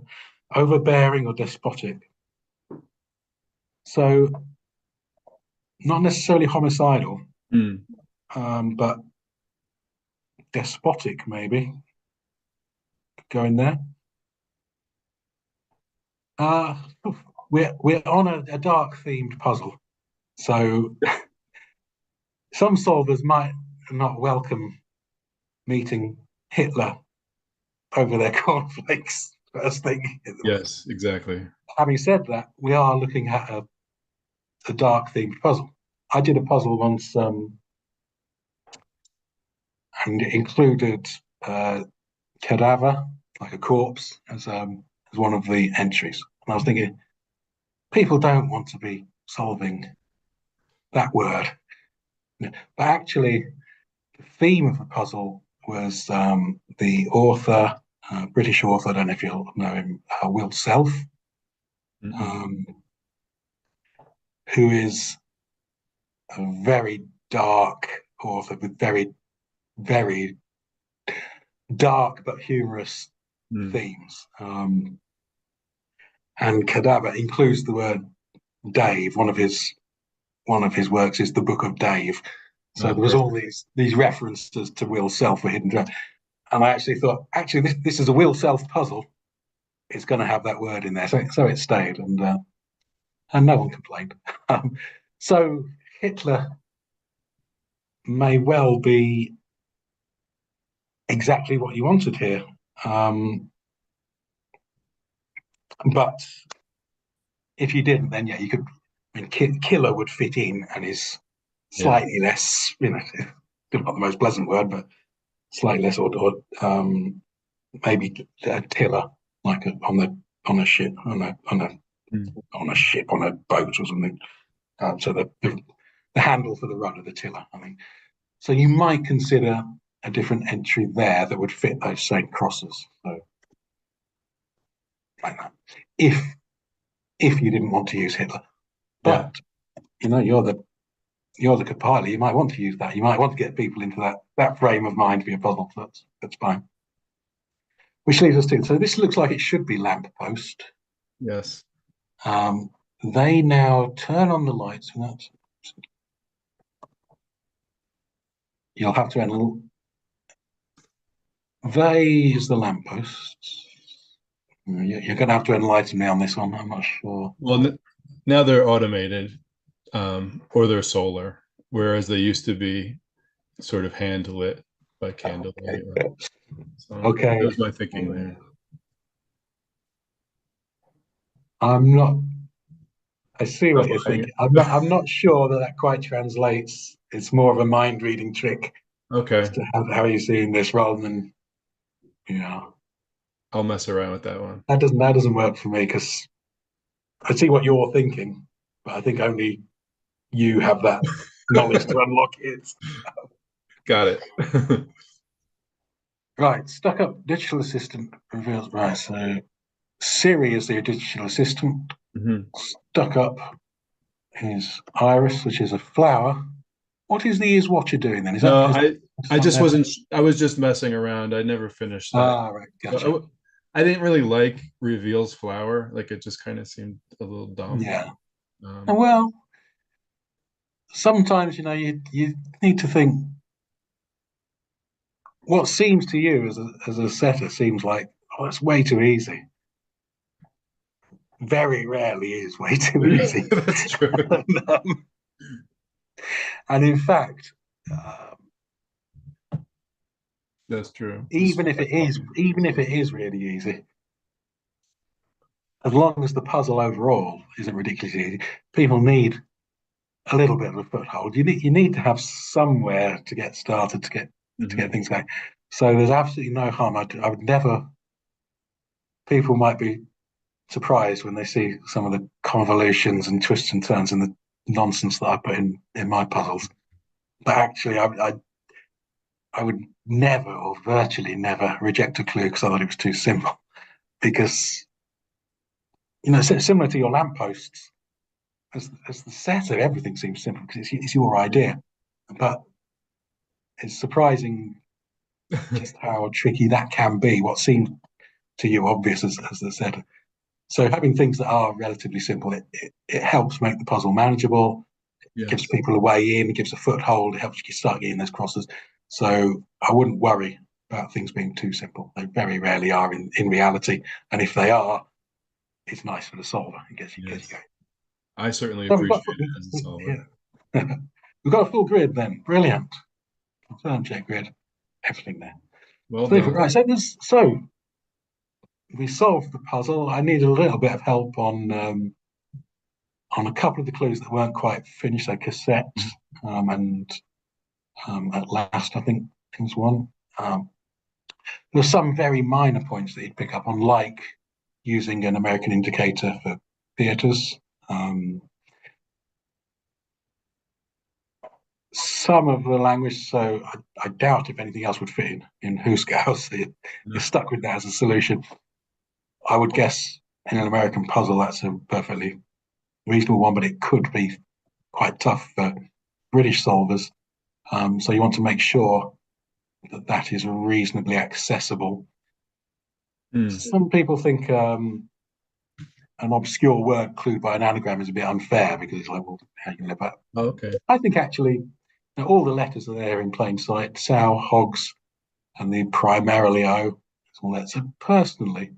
overbearing or despotic. So not necessarily homicidal, hmm. but despotic maybe. Go in there. Uh, we're on a dark themed puzzle, so some solvers might not welcome meeting Hitler over their cornflakes first thing. Yes, exactly. Having said that, we are looking at a dark themed puzzle. I did a puzzle once, and it included cadaver, like a corpse, as one of the entries. And I was thinking, people don't want to be solving that word. But actually, the theme of the puzzle was the author, British author, I don't know if you'll know him, Will Self, Mm-mm. um, who is a very dark author with very, very dark but humorous Mm. themes. And Cadaver includes the word Dave. One of his works is the Book of Dave. So Oh, there was all perfect. these references to Will Self for hidden treasure. And I actually thought, this is a Will Self puzzle. It's going to have that word in there. So it stayed, and no one complained. Um, so Hitler may well be exactly what you wanted here. Um, but if you didn't, then yeah, you could. I mean, killer would fit in and is Yeah. slightly less, not the most pleasant word, but slightly less, or maybe a tiller, like on a ship, Mm. on a ship, on a boat or something. So the handle for the rudder, the tiller. I mean, so you might consider a different entry there that would fit those same crosses. So like that, if if you didn't want to use Hitler, Yeah. but you're the compiler. You might want to use that. You might want to get people into that frame of mind for your puzzle. So that's fine. Which leads us to, so this looks like it should be lamppost. Yes. Um, they now turn on the lights, and that's, you'll have to they is the lampposts. You're going to have to enlighten me on this one. I'm not sure. Well, now they're automated, or they're solar, whereas they used to be sort of hand lit by Okay. candlelight. So that Okay. was my thinking Hmm. there. I'm not. I see what you're Simplifying thinking. I'm it. not. I'm not sure that quite translates. It's more of a mind reading trick as Okay, to how you're seeing this, rather than you know I'll mess around with that one. that doesn't work for me because I see what you're thinking, but I think only you have that knowledge to unlock it. Got it. Right, stuck up digital assistant reveals. Right, so Siri is the digital assistant. Mhm. Stuck up is Iris, which is a flower. What is the ears watcher doing then? Is that No, is I that just there? wasn't. I was just messing around. I never finished that. Ah, right, So gotcha. I didn't really like reveals flower. Like it just kind of seemed a little dumb. Yeah. Um, Well, sometimes you need to think what seems to you as a setter seems like, oh, it's way too easy. Very rarely is way too easy. that's true. And in fact, uh, That's true. even if it is really easy, as long as the puzzle overall isn't ridiculously easy, people need a little bit of a foothold. You need to have somewhere to get started to get Hmm. things going. So there's absolutely no harm. I would never. People might be. surprised when they see some of the convolutions and twists and turns and the nonsense that I put in my puzzles. But actually, I would never or virtually never reject a clue because I thought it was too simple. Because similar to your lampposts, as the setter, everything seems simple because it's your idea. But it's surprising just how tricky that can be. What seemed to you obvious as the setter. So having things that are relatively simple, it helps make the puzzle manageable. It gives Yes. people a way in. It gives a foothold. It helps you start getting those crosses. So I wouldn't worry about things being too simple. They very rarely are in reality. And if they are, it's nice for the solver. It gets you Yes. going. I certainly So we've got appreciate it as a solver. yeah. We've got a full grid then. Brilliant. Confirm check grid. Everything there. Well Super. done. Right. So we solved the puzzle. I need a little bit of help on a couple of the clues that weren't quite finished, so cassette and at last, I think there was one. There were some very minor points that you'd pick up on, like using an American indicator for theatres. Some of the language, so I doubt if anything else would fit in Hooskow, so you're stuck with that as a solution. I would guess in an American puzzle, that's a perfectly reasonable one, but it could be quite tough for British solvers. So you want to make sure that is reasonably accessible. Mm. Some people think an obscure word clue by an anagram is a bit unfair because it's like, well, how you know that? Oh, okay. I think actually all the letters are there in plain sight. Sow, hogs, and the primarily O. All that. So personally,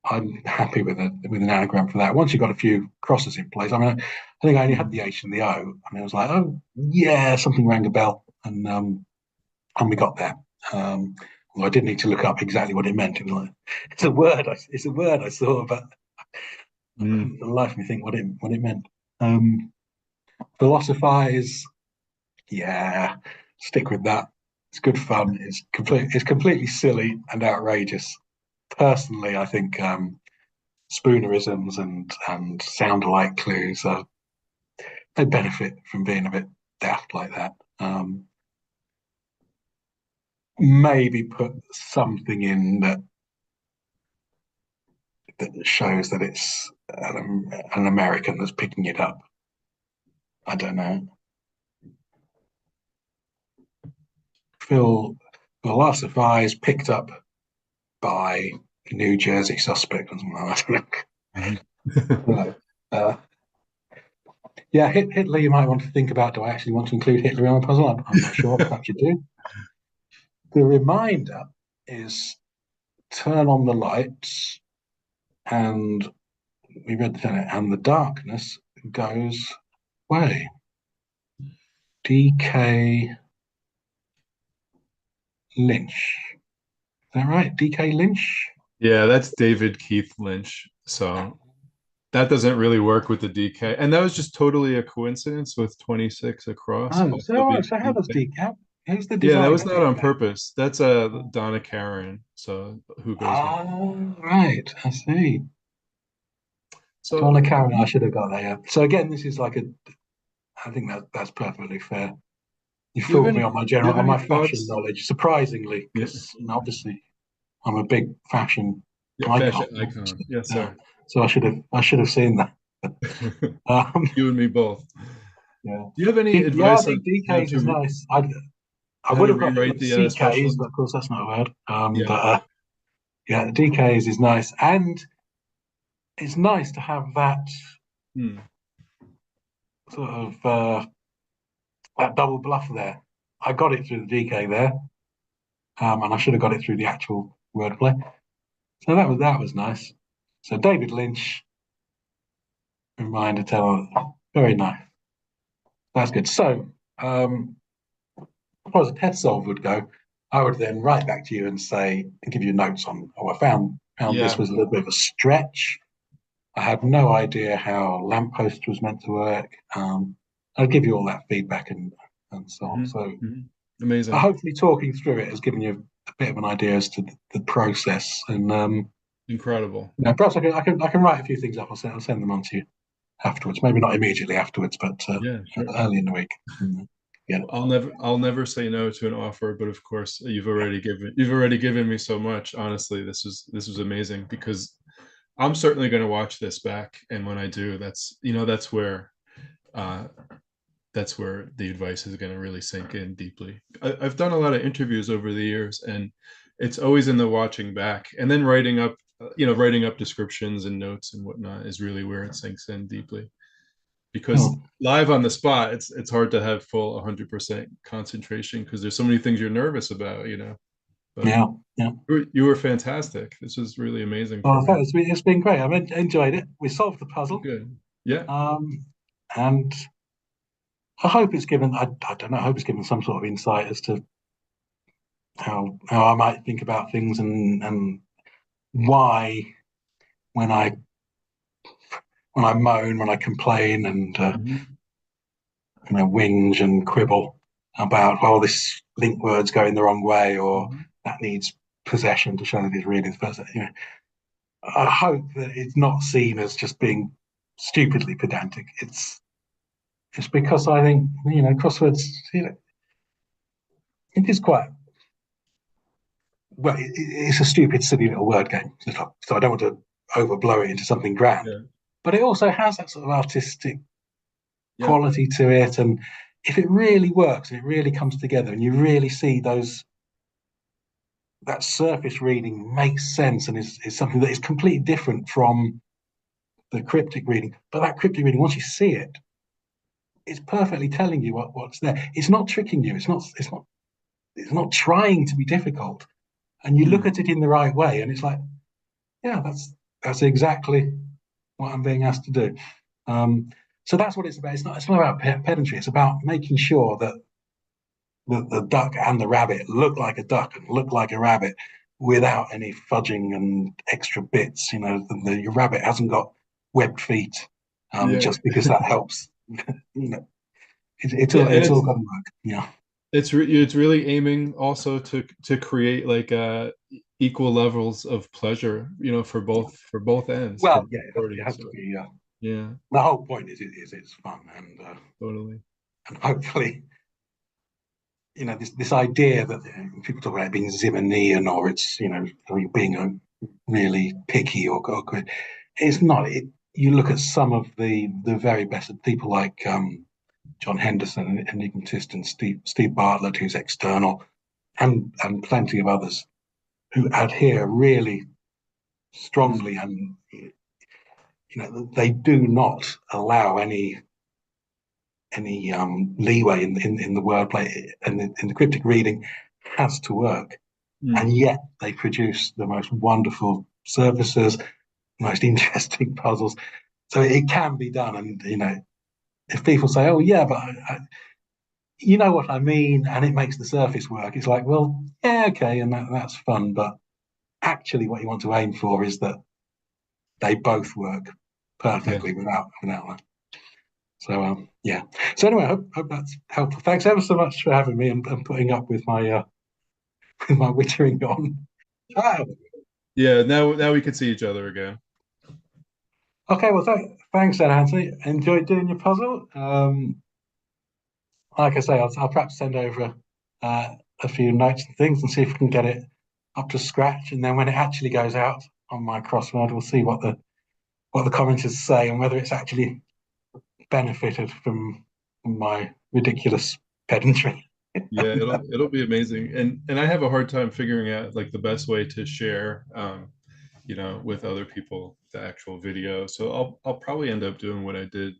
I'm happy with an anagram for that. Once you've got a few crosses in place, I mean, I think I only had the H and the O, and I was like, oh yeah, something rang a bell, and we got there. Well, I did need to look up exactly what it meant. It was like, it's a word. It's a word I saw, but I Mm. couldn't for the life of me think what it meant. Um, Philosophize, yeah, stick with that. It's good fun. It's completely silly and outrageous. Personally, I think spoonerisms and sound alike clues they benefit from being a bit daft like that. Maybe put something in that shows that it's an American that's picking it up. I don't know. Phil Philosophize picked up by New Jersey suspect or something like that. Mhm. Right. Yeah, Hitler. You might want to think about. Do I actually want to include Hitler in my puzzle? I'm not sure. Perhaps you do. The reminder is turn on the lights, and we read the tenet, and the darkness goes away. DK Lynch. Is that right? DK Lynch? Yeah, that's David Keith Lynch. So that doesn't really work with the DK. And that was just totally a coincidence with 26 across Oh, also being so how does DK. DK? Who's the Yeah, that was designer? not on purpose. That's Donna Karen. So who goes by. Oh, right. I see. Donna So Karen, I should have got that. Yeah. So again, this is like a. I think that's perfectly fair. You do you have fooled me any on do you have on any my fashion thoughts? knowledge, surprisingly, Yeah, because obviously I'm a big fashion yeah, icon. fashion icon. Yes, Yeah. sir. So I should have seen that. You and me both. Yeah. Do you have any Yeah, I advice on think how DKs to is nice. I how would to have got it rewrite with the special? CKs, but of course that's not a word. Yeah. Yeah, DKs is nice, and it's nice to have that Hmm. sort of that double bluff there. I got it through the DK there, and I should have got it through the actual wordplay. So that was nice. So David Lynch, reminder tell, very nice. That's good. So as far as a test solve would go, I would then write back to you and say and give you notes on. Oh, I found this Yeah. was a little bit of a stretch. I had no idea how lamppost was meant to work. I'll give you all that feedback and so on. Hmm. So Hmm. Amazing. hopefully talking through it has given you a bit of an idea as to the process. And Incredible. No, perhaps I can write a few things up. I'll send them on to you afterwards. Maybe not immediately afterwards, but Yeah, sure. early in the week. Yeah, I'll never say no to an offer, but of course you've already given me so much. Honestly, this was amazing because I'm certainly going to watch this back, and when I do, uh that's where the advice is going to really sink in deeply. I've done a lot of interviews over the years, and it's always in the watching back and then writing up descriptions and notes and whatnot is really where it sinks in deeply. Because cool. live on the spot, it's hard to have full 100% concentration because there's so many things you're nervous about. But Yeah, yeah. you were fantastic. This was really amazing for Well, me. it's been great. I've enjoyed it. We solved the puzzle, Good. Yeah. um, and I hope it's given. I don't know. I hope it's given some sort of insight as to how I might think about things, and why when I moan, when I complain, and Mhm. whinge and quibble about, well, this link word's going the wrong way, or Mhm. that needs possession to show that it's really the person. I hope that it's not seen as just being stupidly pedantic. It's because I think crosswords. It is quite well. It's a stupid, silly little word game. So I don't want to overblow it into something grand, Yeah. but it also has that sort of artistic Yeah. quality to it. And if it really works, it really comes together, and you really see those that surface reading makes sense and is something that is completely different from the cryptic reading. But that cryptic reading, once you see it, it's perfectly telling you what's there. It's not tricking you. It's not trying to be difficult. And you look Mm. at it in the right way, and it's like, yeah, that's exactly what I'm being asked to do. Um, so that's what it's about. It's not about pedantry. It's about making sure that the duck and the rabbit look like a duck and look like a rabbit without any fudging and extra bits. Your rabbit hasn't got webbed feet, Yeah. just because that helps. you know, it's Yeah, all and it's all it's got to work. Yeah. it's really aiming also to create like equal levels of pleasure, for both ends, for Well, yeah, both it has parties. to be. Yeah, The whole point is it's fun, totally. and hopefully, this idea that people talk about it being Zimmernian, or it's or you being really picky or good. It's not. You look at some of the very best of people like John Henderson and Inquisitor and Steve Bartlett, who's external, and plenty of others who adhere really Mm. strongly, and they do not allow any leeway in the wordplay, and in the cryptic reading has to work, and Mm. yet they produce the most wonderful services, most interesting puzzles. So it can be done, and if people say, "Oh yeah, but you know what I mean," and it makes the surface work, it's like, well, yeah, okay, and that's fun, but actually, what you want to aim for is that they both work Yeah. perfectly without that. So yeah. So anyway, I hope that's helpful. Thanks ever so much for having me and putting up with my with my wittering on. Ah, Yeah, now we can see each other again. okay, well, thanks then, Anthony. Enjoyed doing your puzzle. Like I say, I'll perhaps send over a few notes and things and see if we can get it up to scratch. And then when it actually goes out on my crossword, we'll see what the commenters say and whether it's actually benefited from my ridiculous pedantry. Yeah, it'll be amazing. And I have a hard time figuring out like the best way to share with other people the actual video. So I'll probably end up doing what I did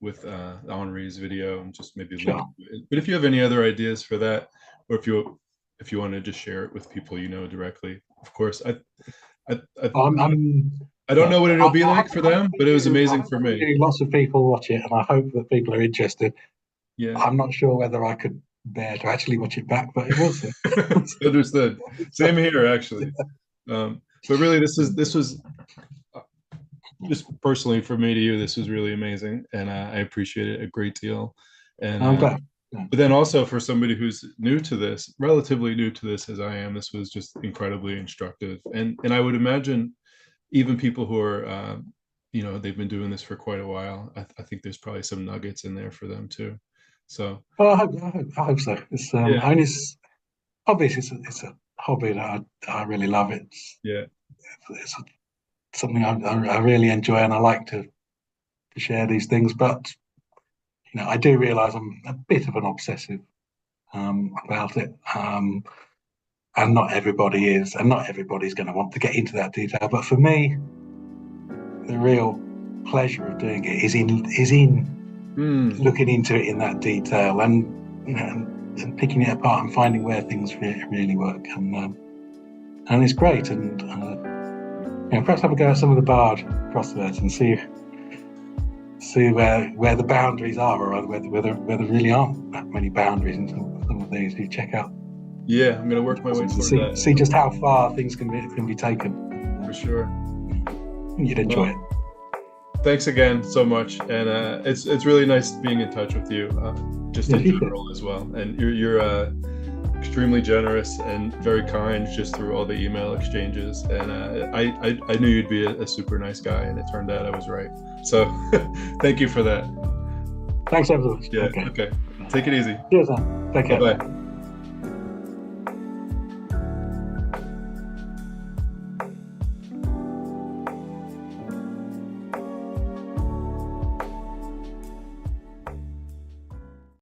with Henri's video and just maybe link Sure. to it. But if you have any other ideas for that, or if you want to just share it with people directly, of course. I I, I'm I don't Look, know what I, it'll be I like hope, for I hope them, we but it was do. I amazing hope for we me. do. Lots of people watch it, and I hope that people are interested. Yeah. I'm not sure whether I could bear to actually watch it back, but we'll see. Understood. Same here, actually. But really, this was just personally for me to you. This was really amazing, and I appreciate it a great deal. And I'm glad. Yeah. but then also for somebody who's new to this, relatively new to this as I am, this was just incredibly instructive. And I would imagine even people who are, they've been doing this for quite a while, I think there's probably some nuggets in there for them too. So Well, I hope so. It's yeah, I mean, it's obviously it's a hobby that I really love. yeah, It's something I really enjoy, and I like to share these things. But I do realise I'm a bit of an obsessive about it, and not everybody is, and not everybody's going to want to get into that detail. But for me, the real pleasure of doing it is in looking into it in that detail, and picking it apart and finding where things really work, and it's great. And perhaps have a go at some of the barred crosswords and see where the boundaries are, or whether there really aren't that many boundaries in some of these. You check out. yeah. I'm gonna work my way towards that. See just how far things can be taken. For sure. You'd enjoy it. Thanks again so much, and it's really nice being in touch with you, just in general as well. And you're extremely generous and very kind just through all the email exchanges. And I knew you'd be a super nice guy, and it turned out I was right. So thank you for that. Thanks ever so much. Yeah. Okay. Take it easy. Cheers, man. Take care. Bye-bye.